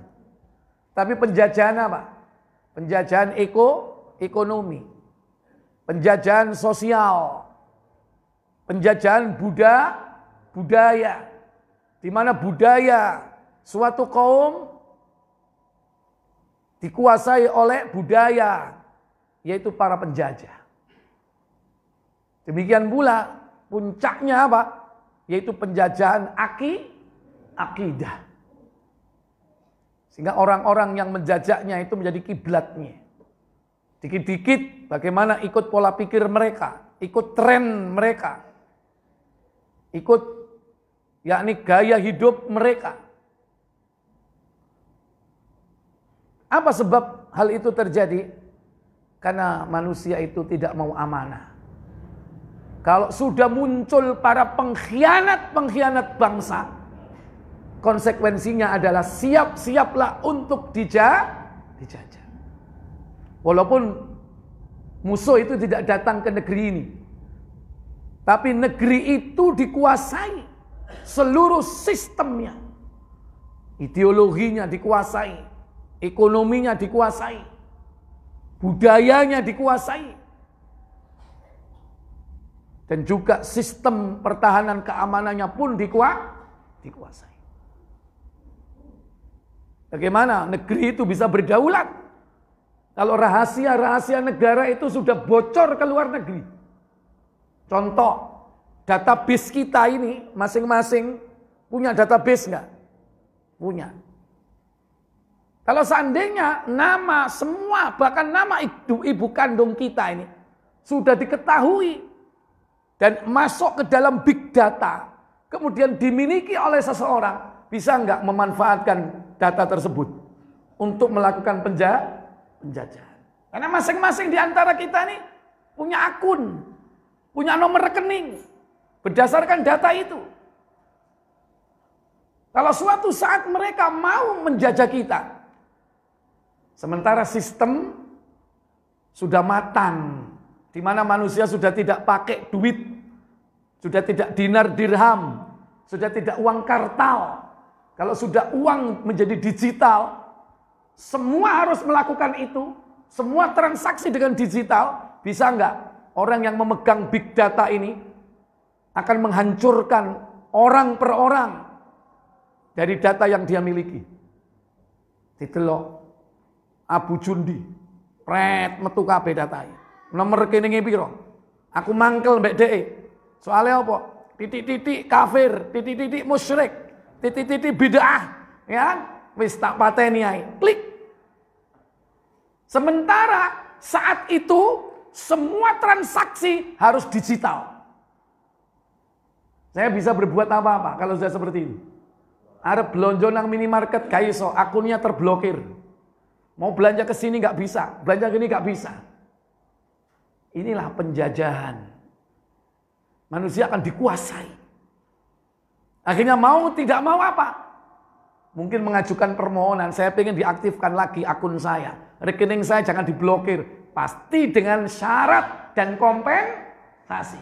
Tapi penjajahan apa? Penjajahan ekonomi. Penjajahan sosial. Penjajahan budaya. Di mana budaya suatu kaum dikuasai oleh budaya, yaitu para penjajah. Demikian pula puncaknya apa? Yaitu penjajahan akidah. Sehingga orang-orang yang menjajaknya itu menjadi kiblatnya. Dikit-dikit bagaimana ikut pola pikir mereka, ikut tren mereka, ikut yakni gaya hidup mereka. Apa sebab hal itu terjadi? Karena manusia itu tidak mau amanah. Kalau sudah muncul para pengkhianat bangsa, konsekuensinya adalah siap-siaplah untuk dijajah. Walaupun musuh itu tidak datang ke negeri ini, tapi negeri itu dikuasai, seluruh sistemnya, ideologinya dikuasai, ekonominya dikuasai, budayanya dikuasai. Dan juga sistem pertahanan keamanannya pun dikuasai. Bagaimana negeri itu bisa berdaulat? Kalau rahasia-rahasia negara itu sudah bocor ke luar negeri. Contoh, database kita ini masing-masing punya database enggak? Punya. Kalau seandainya nama semua, bahkan nama ibu kandung kita ini sudah diketahui dan masuk ke dalam big data, kemudian dimiliki oleh seseorang, bisa enggak memanfaatkan data tersebut untuk melakukan Penjajahan. Karena masing-masing di antara kita nih punya akun, punya nomor rekening berdasarkan data itu. Kalau suatu saat mereka mau menjajah kita, sementara sistem sudah matang, di mana manusia sudah tidak pakai duit, sudah tidak dinar dirham, sudah tidak uang kartal. Kalau sudah uang menjadi digital, semua harus melakukan itu. Semua transaksi dengan digital. Bisa nggak orang yang memegang big data ini akan menghancurkan orang per orang dari data yang dia miliki? Ditelok Abu Jundi, pret metu kabeh datae. Nomor rekeninge piro? Aku mangkel mbek dhek. Soalnya apa? Titik-titik kafir, titik-titik musyrik, titik-titik bid'ah, ya kan? Wis tak pateni ae. Klik. Sementara saat itu semua transaksi harus digital. Saya bisa berbuat apa-apa kalau sudah seperti ini. Arep belanja nang minimarket gak iso, akunnya terblokir. Mau belanja ke sini nggak bisa, belanja gini nggak bisa. Inilah penjajahan. Manusia akan dikuasai. Akhirnya mau tidak mau apa? Mungkin mengajukan permohonan, saya ingin diaktifkan lagi akun saya. Rekening saya jangan diblokir. Pasti dengan syarat dan kompensasi.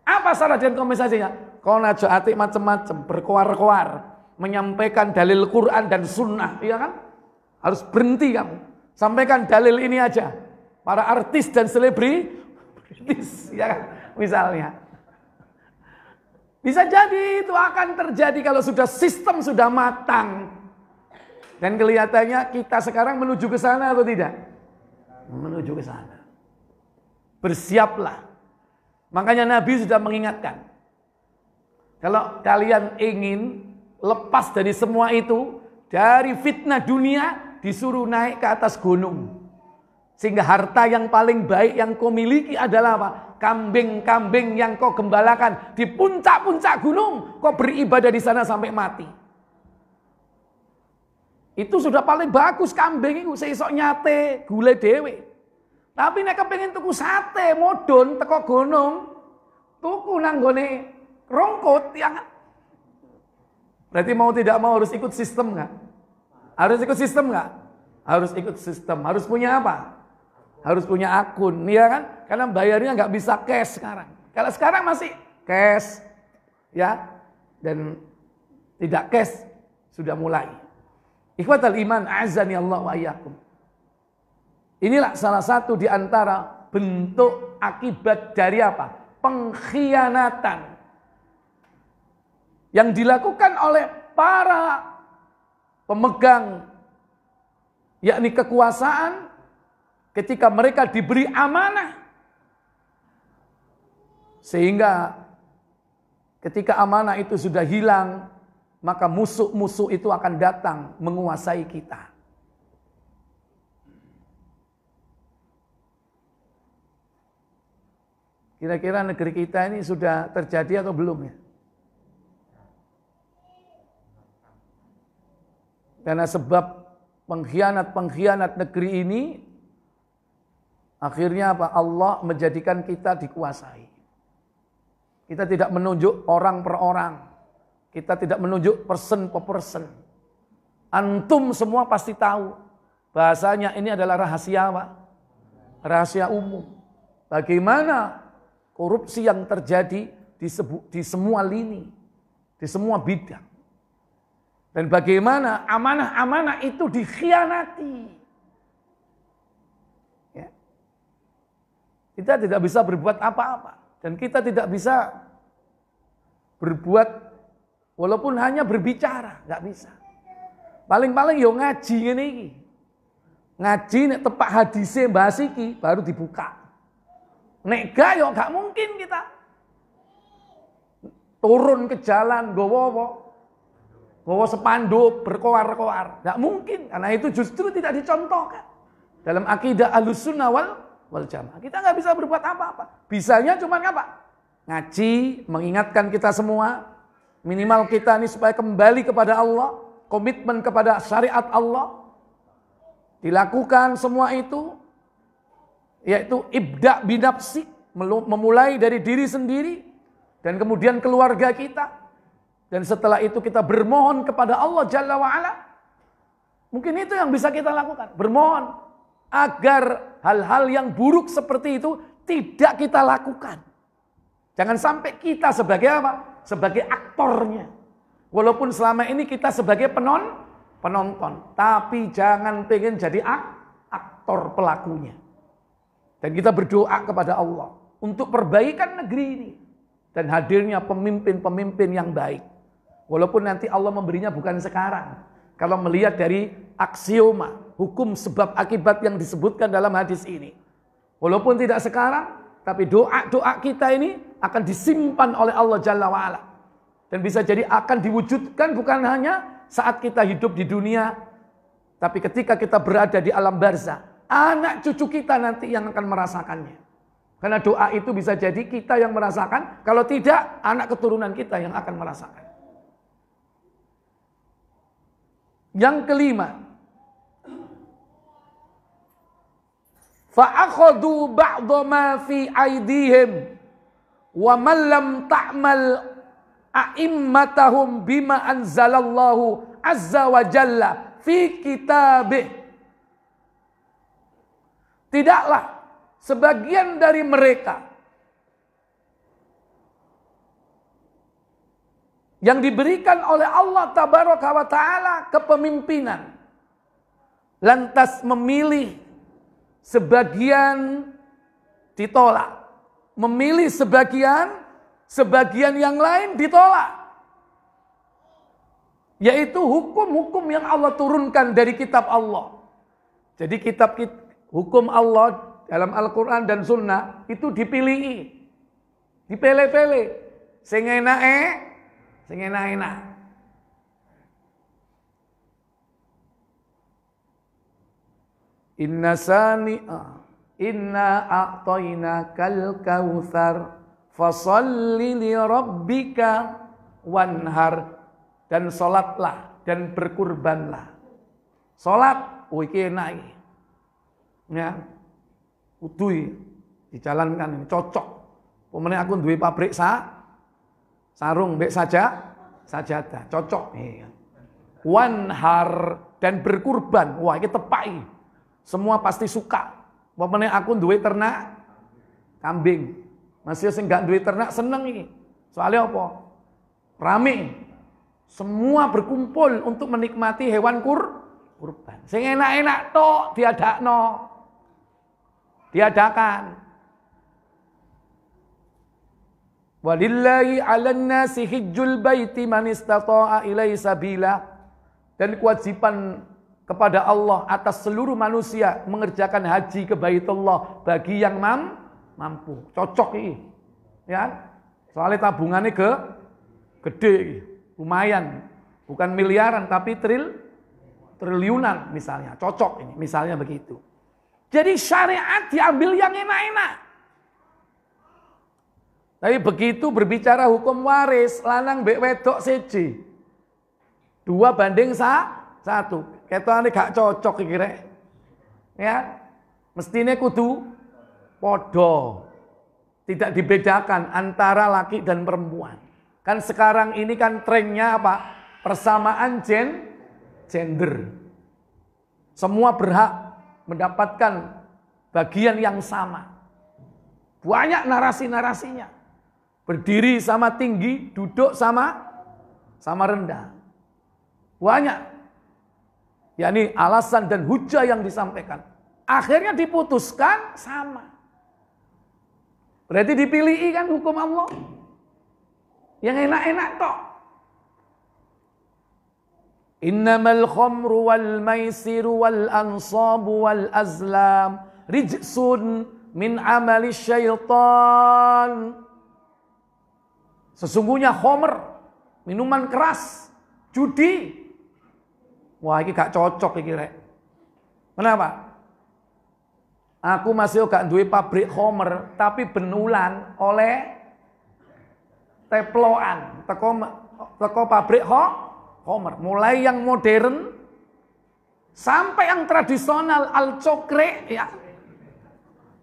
Apa syarat dan kompensasinya? Kau najo atik macam-macam, berkoar-koar. Menyampaikan dalil Quran dan sunnah. Iya kan? Harus berhenti kamu. Sampaikan dalil ini aja. Para artis dan selebritis. Ya kan? Misalnya. Bisa jadi itu akan terjadi kalau sudah sistem sudah matang. Dan kelihatannya kita sekarang menuju ke sana atau tidak? Menuju ke sana. Bersiaplah. Makanya Nabi sudah mengingatkan. Kalau kalian ingin lepas dari semua itu, dari fitnah dunia, disuruh naik ke atas gunung. Sehingga harta yang paling baik yang kau miliki adalah apa? Kambing-kambing yang kau gembalakan di puncak-puncak gunung, kau beribadah di sana sampai mati. Itu sudah paling bagus kambing itu, seisok nyate, gulai dewe. Tapi nek kepengin tuku sate modon teko gunung, tuku nang gone rongkot ya kan? Berarti mau tidak mau harus ikut sistem enggak? Harus ikut sistem enggak? Harus ikut sistem. Harus punya apa? Harus punya akun, ya kan? Karena bayarnya nggak bisa cash sekarang. Kalau sekarang masih cash, ya, dan tidak cash sudah mulai. Ikhwatal iman, azani Allah wa iyyakum. Inilah salah satu di antara bentuk akibat dari apa? Pengkhianatan yang dilakukan oleh para pemegang, yakni kekuasaan. Ketika mereka diberi amanah, sehingga ketika amanah itu sudah hilang, maka musuh-musuh itu akan datang menguasai kita. Kira-kira negeri kita ini sudah terjadi atau belum ya? Karena sebab pengkhianat-pengkhianat negeri ini, akhirnya apa? Allah menjadikan kita dikuasai. Kita tidak menunjuk orang per orang. Kita tidak menunjuk person per person. Antum semua pasti tahu. Bahasanya ini adalah rahasia apa? Rahasia umum. Bagaimana korupsi yang terjadi di semua lini. Di semua bidang. Dan bagaimana amanah-amanah itu dikhianati. Kita tidak bisa berbuat apa-apa. Dan kita tidak bisa berbuat walaupun hanya berbicara. Nggak bisa. Paling-paling yo ngaji ini. Ngaji nek tepak hadise bahas iki baru dibuka. Nek gak yo gak mungkin kita turun ke jalan gowo sepanduk berkoar-koar. Gak mungkin. Karena itu justru tidak dicontohkan. Dalam akidah Ahlussunnah wal Jamaah. Kita nggak bisa berbuat apa-apa. Bisanya cuma apa? Ngaji, mengingatkan kita semua. Minimal kita ini supaya kembali kepada Allah. Komitmen kepada syariat Allah. Dilakukan semua itu, yaitu ibda' binafsi, memulai dari diri sendiri, dan kemudian keluarga kita. Dan setelah itu kita bermohon kepada Allah Jalla wa'ala. Mungkin itu yang bisa kita lakukan. Bermohon agar hal-hal yang buruk seperti itu tidak kita lakukan. Jangan sampai kita sebagai apa? Sebagai aktornya. Walaupun selama ini kita sebagai penonton. Tapi jangan pengen jadi aktor pelakunya. Dan kita berdoa kepada Allah untuk perbaikan negeri ini. Dan hadirnya pemimpin-pemimpin yang baik. Walaupun nanti Allah memberinya bukan sekarang. Kalau melihat dari aksioma, hukum sebab akibat yang disebutkan dalam hadis ini. Walaupun tidak sekarang, tapi doa-doa kita ini akan disimpan oleh Allah Jalla wa'ala. Dan bisa jadi akan diwujudkan bukan hanya saat kita hidup di dunia, tapi ketika kita berada di alam barzah. Anak cucu kita nanti yang akan merasakannya. Karena doa itu bisa jadi kita yang merasakan, kalau tidak anak keturunan kita yang akan merasakan. Yang kelima, fa'akhadhu ba'dha ma fi aydihim wa man lam ta'mal a'immatahum bima anzalallahu azza wa jalla fi kitabih. Tidaklah sebagian dari mereka yang diberikan oleh Allah Tabaraka wa Ta'ala kepemimpinan, lantas memilih sebagian ditolak, memilih sebagian yang lain ditolak, yaitu hukum-hukum yang Allah turunkan dari kitab Allah. Jadi hukum Allah dalam Al-Quran dan Sunnah itu dipilih, dipilih-pilih, sing enake, sing enak-enak. Inna a'tainakal kautsar fasholli li rabbika wanhar. Dan salatlah dan berkurbanlah. Salat, iki enak iki. Ya. Kudu dijalankan ini cocok. Pemene aku duwe pabrik sarung mbek sajadah, cocok. Wanhar dan berkurban. Wah, ini tepai. Semua pasti suka. Pemene aku duwe ternak kambing. Masih sing gak duwe ternak seneng iki. Soalnya apa? Rame. Semua berkumpul untuk menikmati hewan kurban. Sing enak-enak tok diadakan. Walillahi 'alan nasi hijjul baiti man istata'a ilaihi sabila. Dan kewajiban kepada Allah atas seluruh manusia mengerjakan haji ke Baitullah bagi yang mampu. Cocok ini. Ya. Soalnya tabungannya gede, lumayan. Bukan miliaran tapi triliunan misalnya. Cocok ini, misalnya begitu. Jadi syariat diambil yang enak-enak. Tapi begitu berbicara hukum waris, lanang mbek wedok siji. 2:1. Ketane gak cocok iki rek. Ya. Mestine kudu padha. Tidak dibedakan antara laki dan perempuan. Kan sekarang ini kan trennya apa? Persamaan gender. Semua berhak mendapatkan bagian yang sama. Banyak narasi-narasinya. Berdiri sama tinggi, duduk sama rendah. Banyak. yakni alasan dan hujah yang disampaikan. Akhirnya diputuskan sama. Berarti dipilih kan hukum Allah. Yang enak-enak toh. Innamal khamru wal maisiru wal ansabu wal azlam rijsun min amali syaitan. Sesungguhnya khamr, minuman keras, judi. Wah, ini gak cocok iki rek. Kenapa? Aku masih gak duwe pabrik khamr, tapi benulan oleh teploan teko pabrik khamr. Mulai yang modern Sampai yang tradisional al-cokre ya.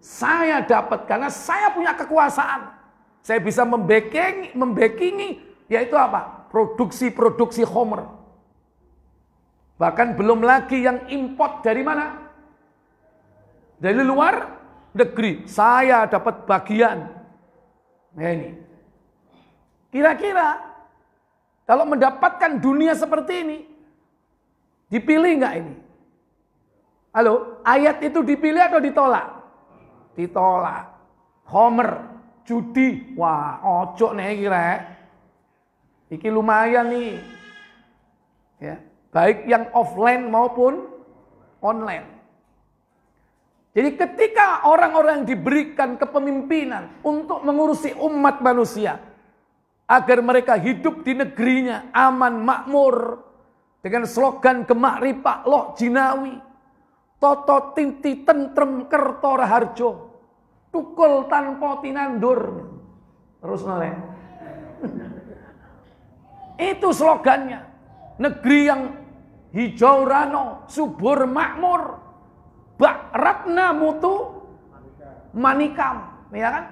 Saya dapat karena saya punya kekuasaan. Saya bisa membackingi yaitu apa? Produksi khamr. Bahkan belum lagi yang import dari mana? Dari luar negeri. Saya dapat bagian. Nah ini. Kira-kira kalau mendapatkan dunia seperti ini, dipilih nggak ini? Halo, ayat itu dipilih atau ditolak? Ditolak. Homer, judi, wah, ojo nih kira. Iki lumayan nih. Ya, baik yang offline maupun online. Jadi ketika orang-orang yang diberikan kepemimpinan untuk mengurusi umat manusia, agar mereka hidup di negerinya aman, makmur, dengan slogan gemak ripak loh jinawi, toto tinti tentrem kerto raharjo, tukul tanpa tinandur. Terus noleh. Itu slogannya. Negeri yang hijau rano, subur makmur, bak ratna mutu manikam, ya kan?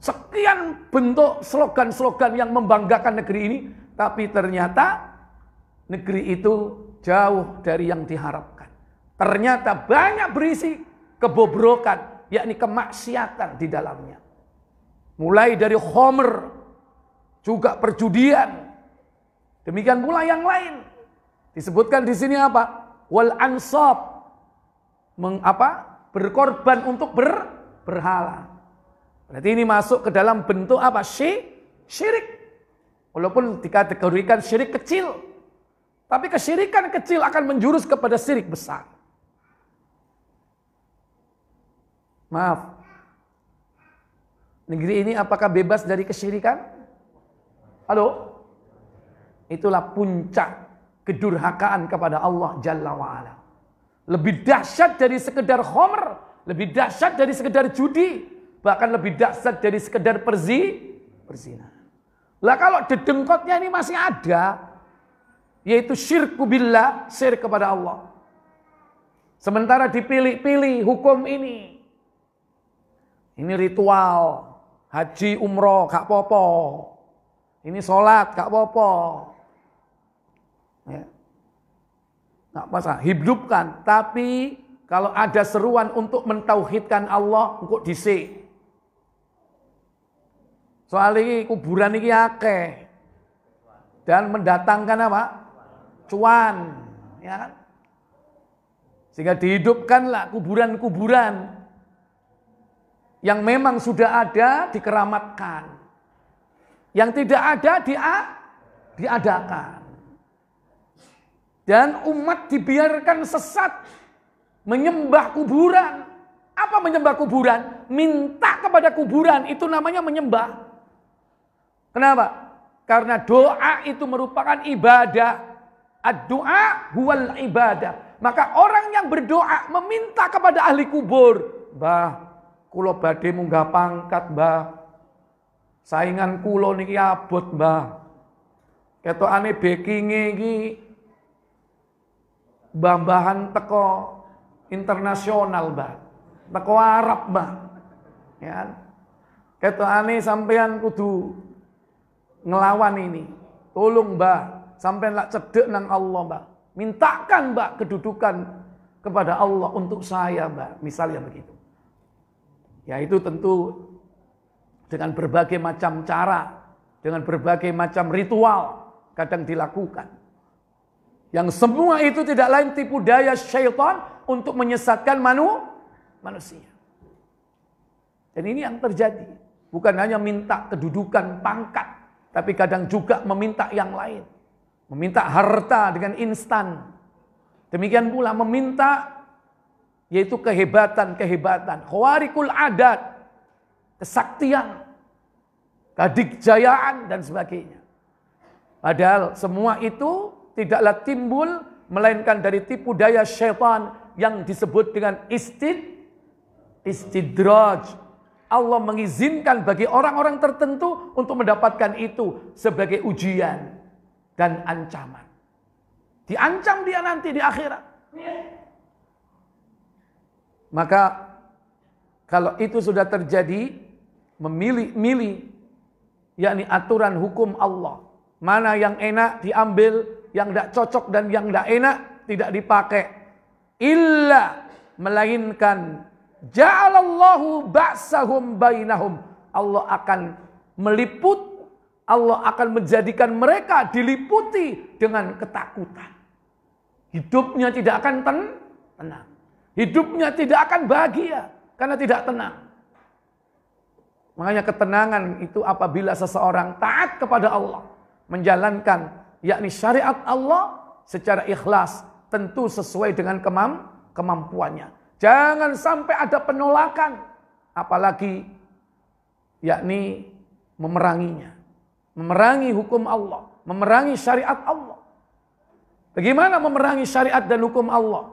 Sekian bentuk slogan-slogan yang membanggakan negeri ini, tapi ternyata negeri itu jauh dari yang diharapkan. Ternyata banyak berisi kebobrokan, yakni kemaksiatan di dalamnya. Mulai dari khamr, juga perjudian. Demikian pula yang lain. Disebutkan di sini apa? Wal ansab. Berkorban untuk berhala. Berarti ini masuk ke dalam bentuk apa? Syirik. Walaupun dikategorikan syirik kecil. Tapi kesyirikan kecil akan menjurus kepada syirik besar. Maaf. Negeri ini apakah bebas dari kesyirikan? Halo? Itulah puncak kedurhakaan kepada Allah Jalla wa'ala. Lebih dahsyat dari sekedar khamr, lebih dahsyat dari sekedar judi, bahkan lebih dahsyat dari sekedar perzinahan. Lah kalau dedengkotnya ini masih ada, yaitu syirku billah, syirik kepada Allah. Sementara dipilih-pilih hukum ini. Ini ritual, haji umroh gak popo. Ini sholat gak popo. Ya. Gak masalah, hidupkan. Tapi kalau ada seruan untuk mentauhidkan Allah, engkau dhisik. Soal ini kuburan ini akeh. Dan mendatangkan apa? Cuan. Ya kan? Sehingga dihidupkanlah kuburan-kuburan yang memang sudah ada dikeramatkan. Yang tidak ada diadakan. Dan umat dibiarkan sesat menyembah kuburan. Apa menyembah kuburan? Minta kepada kuburan, itu namanya menyembah. Kenapa? Karena doa itu merupakan ibadah. Ad-doa huwal ibadah. Maka orang yang berdoa meminta kepada ahli kubur, Mbah, kula badhe munggah pangkat, Mbah. Saingan kula niki abot, Mbah. Ketokane backing-e iki mbah-mbahan teko internasional, Mbah. Teko Arab, Mbah. Ya. Ketokane sampean kudu ngelawan ini. Tolong, Mbah, sampean lak cedek nang Allah, Mbah. Mintakan, Mbah, kedudukan kepada Allah untuk saya, Mbah. Misalnya begitu. Ya itu tentu dengan berbagai macam cara, dengan berbagai macam ritual kadang dilakukan. Yang semua itu tidak lain tipu daya syaitan untuk menyesatkan manusia. Dan ini yang terjadi. Bukan hanya minta kedudukan pangkat, tapi kadang juga meminta yang lain. Meminta harta dengan instan. Demikian pula meminta yaitu kehebatan. Khawarikul adat. Kesaktian, kadikjayaan dan sebagainya. Padahal semua itu tidaklah timbul melainkan dari tipu daya syaitan yang disebut dengan istidraj. Allah mengizinkan bagi orang-orang tertentu untuk mendapatkan itu sebagai ujian dan ancaman. Diancam dia nanti di akhirat. Maka kalau itu sudah terjadi, memilih-milih, yakni aturan hukum Allah. Mana yang enak diambil, yang tidak cocok dan yang tidak enak tidak dipakai. Illa, melainkan ja'alallahu ba'sahum bainahum. Allah akan meliput, Allah akan menjadikan mereka diliputi dengan ketakutan. Hidupnya tidak akan tenang. Hidupnya tidak akan bahagia karena tidak tenang. Makanya ketenangan itu apabila seseorang taat kepada Allah, menjalankan yakni syariat Allah secara ikhlas, tentu sesuai dengan kemampuannya. Jangan sampai ada penolakan, apalagi yakni memeranginya. Memerangi hukum Allah, memerangi syariat Allah. Bagaimana memerangi syariat dan hukum Allah?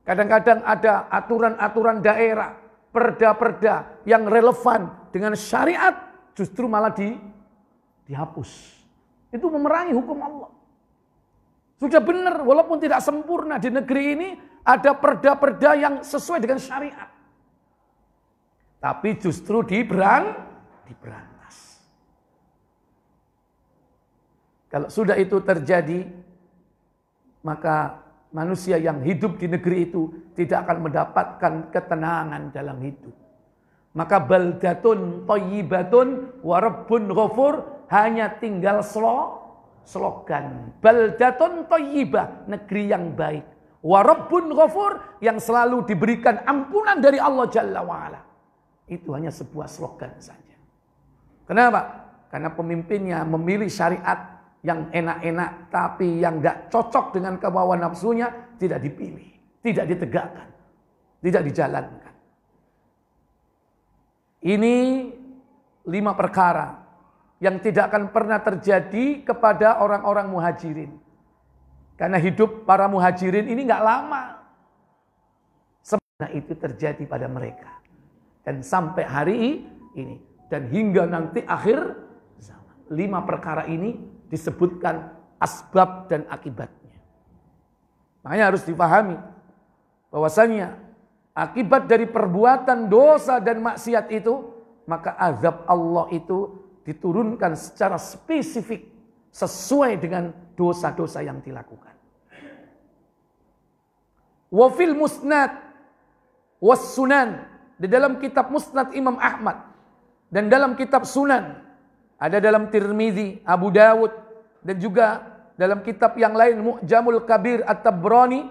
Kadang-kadang ada aturan-aturan daerah, perda-perda yang relevan dengan syariat justru malah dihapus. Itu memerangi hukum Allah. Sudah benar, walaupun tidak sempurna di negeri ini ada perda-perda yang sesuai dengan syariat. Tapi justru diberantas. Kalau sudah itu terjadi, maka manusia yang hidup di negeri itu tidak akan mendapatkan ketenangan dalam hidup. Maka baldatun thayyibatun wa rabbun ghafur, hanya tinggal slogan. Baldatun thayyibah, negeri yang baik. Wa rabbun ghafur, yang selalu diberikan ampunan dari Allah Jalla wa'ala. Itu hanya sebuah slogan saja. Kenapa? Karena pemimpinnya memilih syariat yang enak-enak, tapi yang tidak cocok dengan kemauan nafsunya tidak dipilih, tidak ditegakkan, tidak dijalankan. Ini 5 perkara yang tidak akan pernah terjadi kepada orang-orang muhajirin. Karena hidup para muhajirin ini nggak lama. Sebenarnya itu terjadi pada mereka. Dan sampai hari ini. Dan hingga nanti akhir zaman. 5 perkara ini disebutkan asbab dan akibatnya. Makanya harus dipahami bahwasanya akibat dari perbuatan dosa dan maksiat itu, maka azab Allah itu diturunkan secara spesifik sesuai dengan dosa-dosa yang dilakukan. Wa fil musnad was sunan, di dalam kitab Musnad Imam Ahmad dan dalam kitab Sunan, ada dalam Tirmizi, Abu Dawud, dan juga dalam kitab yang lain Mu'jamul Kabir At-Tabrani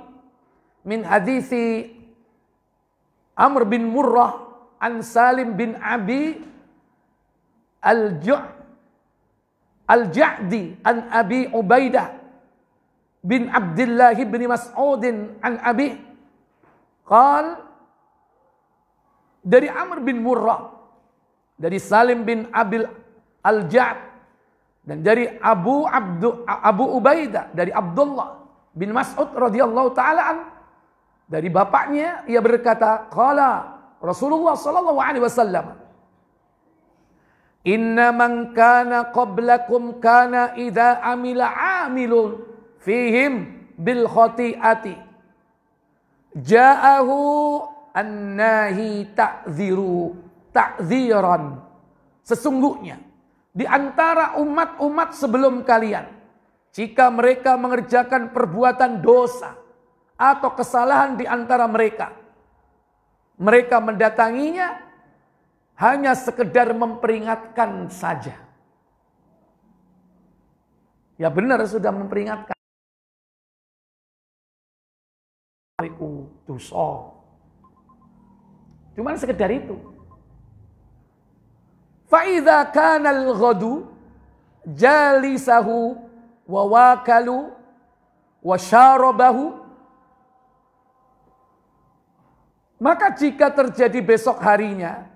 min hadisi Amr bin Murrah an Salim bin Abi Al-Ja'di an Abi Ubaidah bin Abdullah bin Mas'udin an Abi qal, dari Amr bin Murrah, dari Salim bin Abil Al-Ja'd, dan dari Abu Ubaidah, dari Abdullah bin Mas'ud radhiyallahu ta'ala an, dari bapaknya, ia berkata, qala Rasulullah sallallahu alaihi wasallam, inna man kana qablakum kana idza amila amilun fihim bil khati'ati ja'ahu annahi ta'ziran. Sesungguhnya di antara umat-umat sebelum kalian, jika mereka mengerjakan perbuatan dosa atau kesalahan di antara mereka, mereka mendatanginya hanya sekedar memperingatkan saja. Ya benar, sudah memperingatkan. Dosa. Cuman sekedar itu. Fa'idha kanal ghadu jalisahu wa wakalu wa syarabahu, maka jika terjadi besok harinya,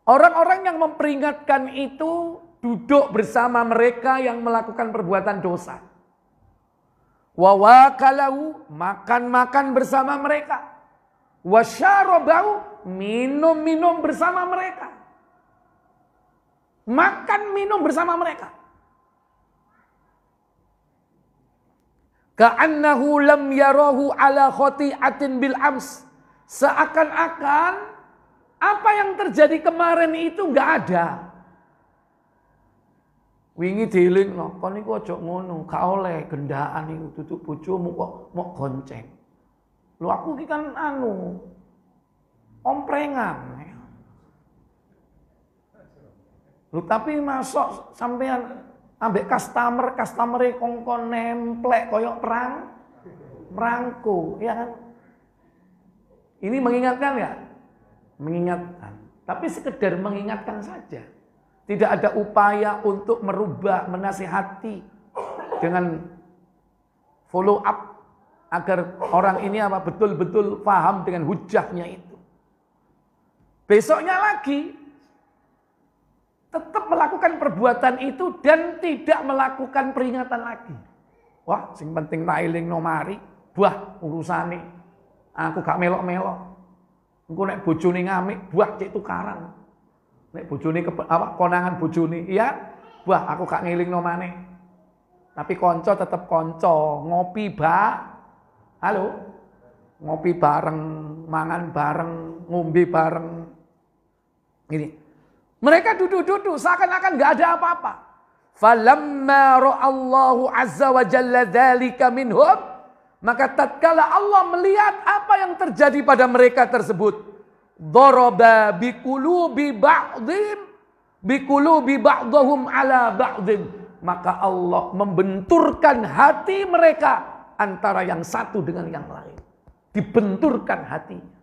orang-orang yang memperingatkan itu duduk bersama mereka yang melakukan perbuatan dosa. Wa wakalahu, makan-makan bersama mereka. Wa syarabahu, minum-minum bersama mereka. Makan minum bersama mereka. Ka'annahu lam yarahu ala khati'atin bil ams. Seakan-akan apa yang terjadi kemarin itu enggak ada. Wingi dieling no, kon niku aja ngono, gak oleh gendaan niku duduk bojomu kok mok gonceng. Lho aku iki kan omprengan. Lho tapi masuk sampean ambek customer kongkon nemplek koyok merangku, ya kan? Ini mengingatkan ya? Mengingatkan. Tapi sekedar mengingatkan saja. Tidak ada upaya untuk merubah, menasihati dengan follow up agar orang ini betul-betul paham dengan hujahnya itu. Besoknya lagi tetap melakukan perbuatan itu dan tidak melakukan peringatan lagi. Wah, sing penting nailing nomari, buah urusane. Aku gak melok-melok. Engko nek bojone ngamik, buah cek tukaran. Nek bojone konangan bojone, iya, buah aku gak ngelingno maneh. Tapi konco tetep konco, ngopi halo. Ngopi bareng, mangan bareng, ngombe bareng. Ini. Mereka duduk-duduk seakan-akan enggak ada apa-apa. Falamma ra'allahu azza wa jalla dzalika minhum, maka tatkala Allah melihat apa yang terjadi pada mereka tersebut, daraba biqulubi ba'dhum ala ba'dhin, maka Allah membenturkan hati mereka antara yang satu dengan yang lain. Dibenturkan hatinya.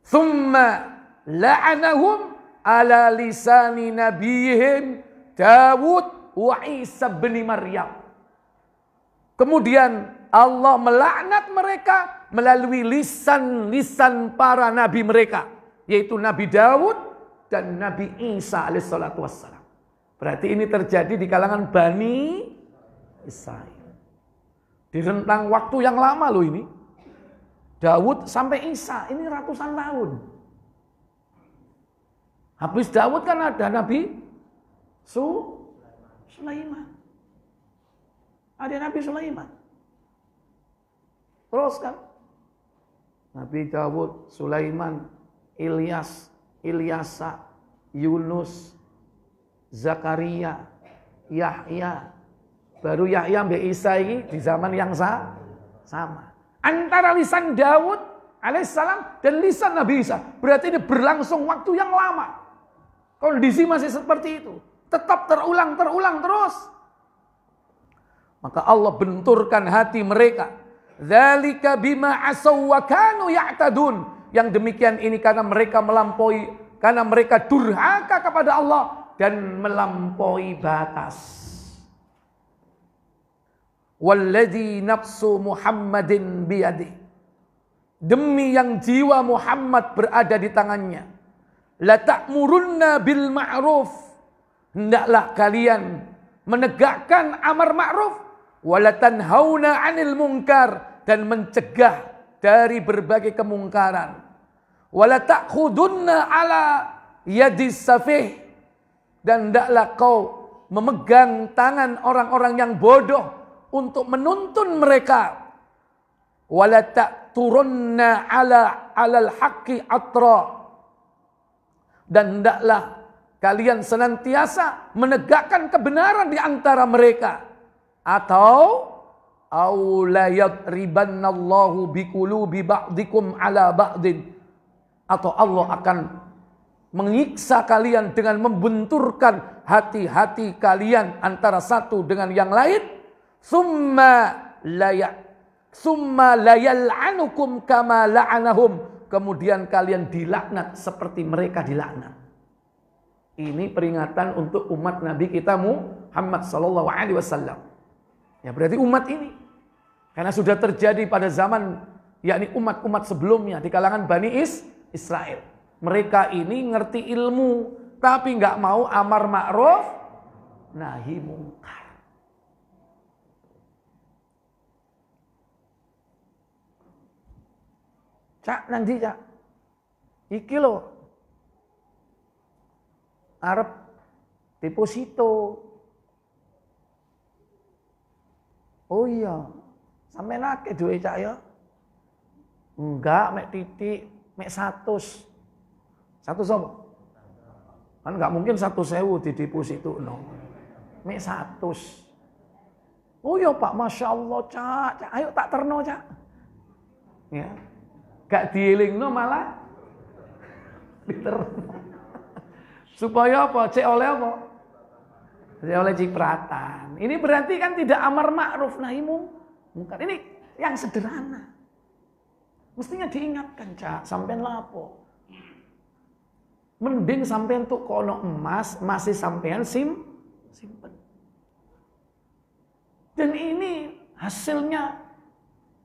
Thumma la'anahum ala lisani nabiyihim Dawud wa Isa bin Maryam. Kemudian Allah melaknat mereka melalui lisan-lisan para nabi mereka, yaitu Nabi Dawud dan Nabi Isa alaihissalatu wassalam. Berarti ini terjadi di kalangan Bani Israel. Di rentang waktu yang lama loh ini. Dawud sampai Isa, ini ratusan tahun. Habis Dawud kan ada Nabi Sulaiman. Ada Nabi Sulaiman. Terus kan Nabi Dawud, Sulaiman, Ilyasa, Yunus, Zakaria, Yahya. Baru Yahya mbek Isa ini di zaman yang sama. Antara lisan Dawud alaihissalam dan lisan Nabi Isa. Berarti ini berlangsung waktu yang lama. Kondisi masih seperti itu. Tetap terulang terus. Maka Allah benturkan hati mereka. Dzalika bima asaw wa kanu ya'tadun. Yang demikian ini karena mereka melampaui, karena mereka durhaka kepada Allah dan melampaui batas. Walladzi nafsu Muhammadin biyadi. Demi yang jiwa Muhammad berada di tangannya. La ta'murunna bil ma'ruf. Hendaklah kalian menegakkan amar ma'ruf. Wa la tanhauna 'anil munkar, dan mencegah dari berbagai kemungkaran. Wa la ta'khudunna 'ala yadis safih, dan hendaklah kau memegang tangan orang-orang yang bodoh untuk menuntun mereka. Wa la ta'turunna 'alal haqqi atra, dan hendaklah kalian senantiasa menegakkan kebenaran di antara mereka. Atau la yadribannallahu biqulubi ba'dikum ala ba'din, atau Allah akan mengiksa kalian dengan membenturkan hati-hati kalian antara satu dengan yang lain. Summa layal'anukum kama la'anahum, kemudian kalian dilaknat seperti mereka dilaknat. Ini peringatan untuk umat Nabi kita Muhammad sallallahu alaihi wasallam. Ya berarti umat ini, karena sudah terjadi pada zaman, yakni umat-umat sebelumnya di kalangan Bani Israel. Mereka ini ngerti ilmu, tapi nggak mau amar ma'ruf nahi mungkar. Cak nanti cak, iki lo arep deposito Oh iya, sampai nake duwe cak ya? Enggak, mek titik, mek 100. 100 apa? Kan enggak mungkin 100.000 di deposito no. Mek 100. Oh iya Pak, Masya Allah cak, ayo tak terno cak. Ya. Gak dielingno malah diterno. Supaya apa? Cek oleh apa? Cek oleh cipratan. Ini berarti kan tidak amar ma'ruf nahi mungkar. Ini yang sederhana. Mestinya diingatkan cak, sampean lapo. Mending sampean tuh kono emas masih sampean simpen. Dan ini hasilnya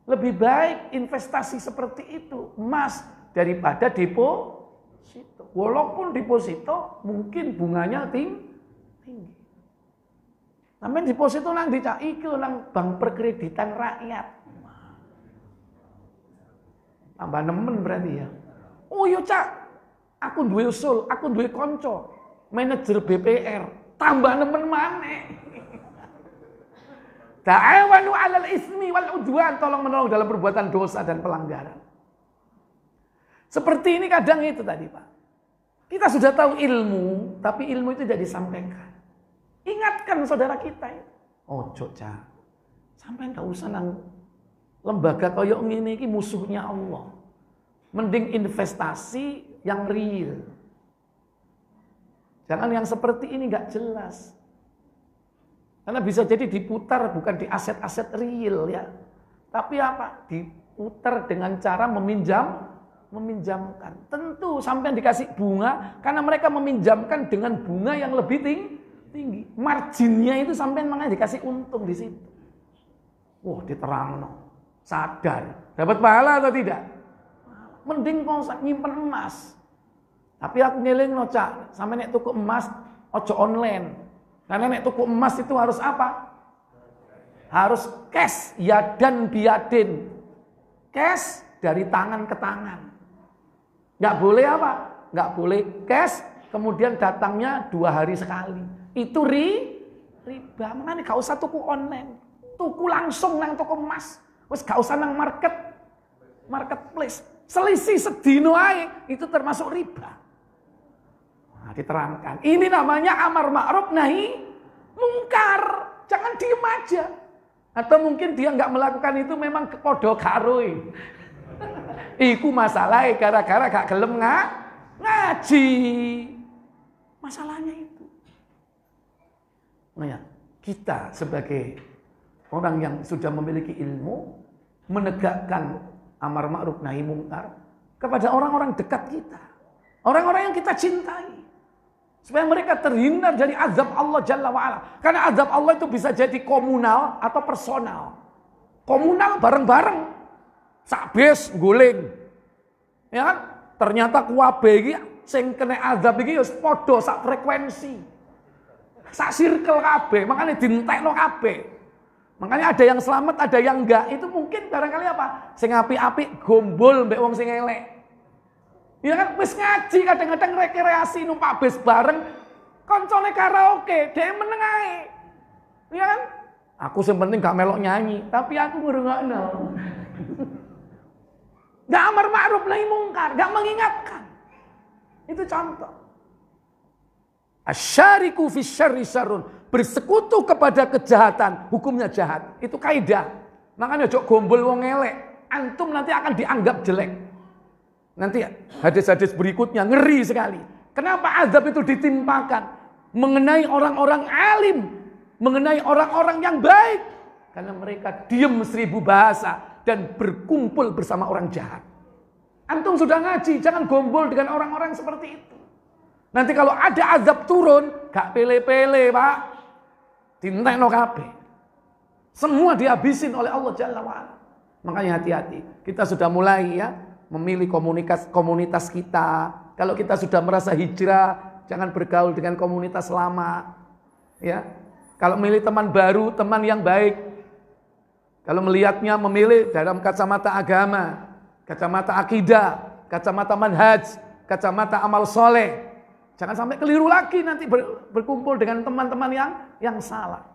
lebih baik investasi seperti itu emas daripada deposito. Walaupun deposito mungkin bunganya tinggi. Sampeyan deposito nang dicak iki nang bank perkreditan rakyat. Tambah nemen berarti ya. Oh iya cak, aku duwe usul, aku duwe konco, manajer BPR, tambah nemen maneh. Ta'awanu 'alal ismi wal udwan, tolong menolong dalam perbuatan dosa dan pelanggaran. Seperti ini kadang itu tadi Pak. Kita sudah tahu ilmu, tapi ilmu itu tidak disampaikan. Ingatkan saudara kita itu. Ojo cak, sampai ndak usah nang lembaga koyok ngene iki musuhnya Allah. Mending investasi yang real. Jangan yang seperti ini nggak jelas. Karena bisa jadi diputar bukan di aset-aset real ya. Tapi apa? Diputar dengan cara meminjamkan. Tentu sampai dikasih bunga karena mereka meminjamkan dengan bunga yang lebih tinggi. Marginnya itu sampai makanya dikasih untung di situ. Wah, diterangno. Sadar. Dapat pahala atau tidak? Mending kau nyimpen emas. Tapi aku ngelingno cak, sampai nek tuku emas ojo online. Karena nek tuku emas itu harus apa? Harus cash, yadan biadin. Cash dari tangan ke tangan. Nggak boleh apa? Nggak boleh cash, kemudian datangnya 2 hari sekali. Itu riba. Makanya gak usah tuku online. Tuku langsung nang toko emas. Wes gak usah nang marketplace. Selisih sedino ae itu termasuk riba. Nah, diterangkan. Ini namanya amar ma'ruf nahi mungkar. Jangan diem aja. Atau mungkin dia nggak melakukan itu memang podo karoi. Iku masalahnya gara-gara gak gelem ngaji. Masalahnya itu. Nah ya, kita sebagai orang yang sudah memiliki ilmu menegakkan amar ma'ruf nahi mungkar kepada orang-orang dekat kita. Orang-orang yang kita cintai. Supaya mereka terhindar dari azab Allah Jalla wa'ala. Karena azab Allah itu bisa jadi komunal atau personal. Komunal bareng-bareng. Sakbes guling. Ya kan? Ternyata kuwabe iki sing kena azab iki ya padha sak frekuensi. Sak circle kabeh, makanya dintekno kabeh. Makanya ada yang selamat, ada yang enggak. Itu mungkin barangkali apa? Sing apik-apik gombol mbek wong sing elek. Ya kan wis ngaji kadang-kadang rekreasi numpak bis bareng koncone karaoke, dhek meneng ae. Ya kan? Aku sing penting gak melok nyanyi, tapi aku ngrungokno. Gak amar ma'ruf nahi mungkar, gak mengingatkan. Itu contoh. Asyariku fi syarri syarrun, bersekutu kepada kejahatan, hukumnya jahat. Itu kaidah. Makanya ojo gombol wong elek, antum nanti akan dianggap jelek. Nanti hadis-hadis berikutnya ngeri sekali. Kenapa azab itu ditimpakan? Mengenai orang-orang alim. Mengenai orang-orang yang baik. Karena mereka diam 1000 bahasa. Dan berkumpul bersama orang jahat. Antum sudah ngaji. Jangan gombol dengan orang-orang seperti itu. Nanti kalau ada azab turun. Gak pele-pele pak. Dintekno kabeh. Semua dihabisin oleh Allah Jalla wa'ala. Makanya hati-hati. Kita sudah mulai ya. Memilih komunitas kita. Kalau kita sudah merasa hijrah, jangan bergaul dengan komunitas lama. Ya, kalau memilih teman baru, teman yang baik. Kalau melihatnya memilih dalam kacamata agama, kacamata akidah, kacamata manhaj, kacamata amal soleh. Jangan sampai keliru lagi nanti berkumpul dengan teman-teman yang salah.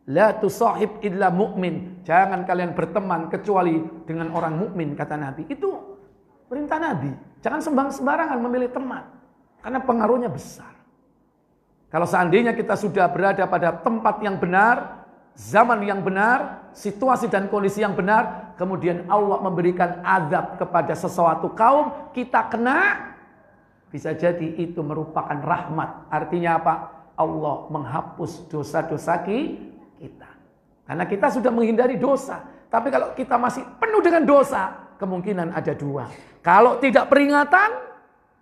La tusahib illa mu'min. Jangan kalian berteman kecuali dengan orang mukmin, kata Nabi. Itu perintah Nabi. Jangan sembarangan memilih teman. Karena pengaruhnya besar. Kalau seandainya kita sudah berada pada tempat yang benar, zaman yang benar, situasi dan kondisi yang benar, kemudian Allah memberikan azab kepada sesuatu kaum, kita kena, bisa jadi itu merupakan rahmat. Artinya apa? Allah menghapus dosa-dosa kita. Karena kita sudah menghindari dosa. Tapi kalau kita masih penuh dengan dosa, kemungkinan ada dua. Kalau tidak peringatan,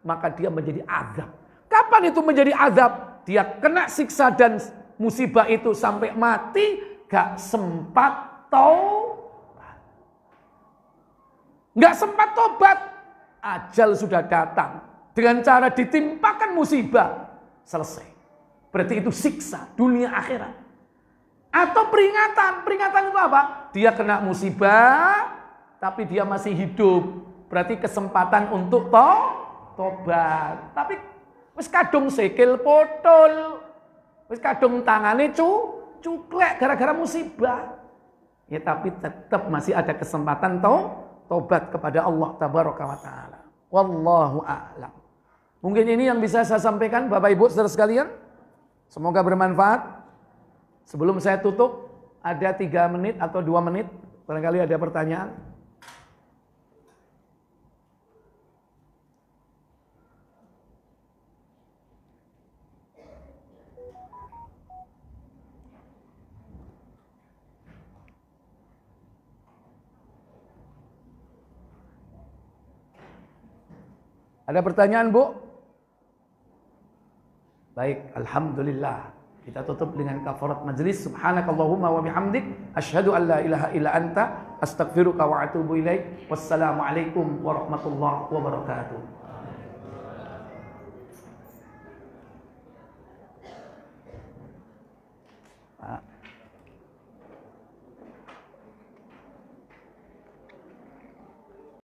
maka dia menjadi azab. Kapan itu menjadi azab? Dia kena siksa dan musibah itu sampai mati, gak sempat taubat. Gak sempat tobat, ajal sudah datang. Dengan cara ditimpakan musibah, selesai. Berarti itu siksa dunia akhirat. Atau peringatan. Peringatan itu apa? Dia kena musibah, tapi dia masih hidup. Berarti kesempatan untuk tobat. Tapi wis kadung sikil potol, wis kadung tangane cuklek gara-gara musibah. Ya tapi tetap masih ada kesempatan tobat kepada Allah tabaraka wa taala. Wallahu a'lam. Mungkin ini yang bisa saya sampaikan Bapak Ibu saudara sekalian. Semoga bermanfaat. Sebelum saya tutup, ada 3 menit atau 2 menit. Barangkali ada pertanyaan. Ada pertanyaan, Bu? Baik, alhamdulillah. Kita tutup dengan kafarat majlis. Subhanakallahumma wa bihamdik asyhadu an la ilaha illa anta astaghfiruka wa atubu ilaik. Wassalamualaikum warahmatullahi wabarakatuh.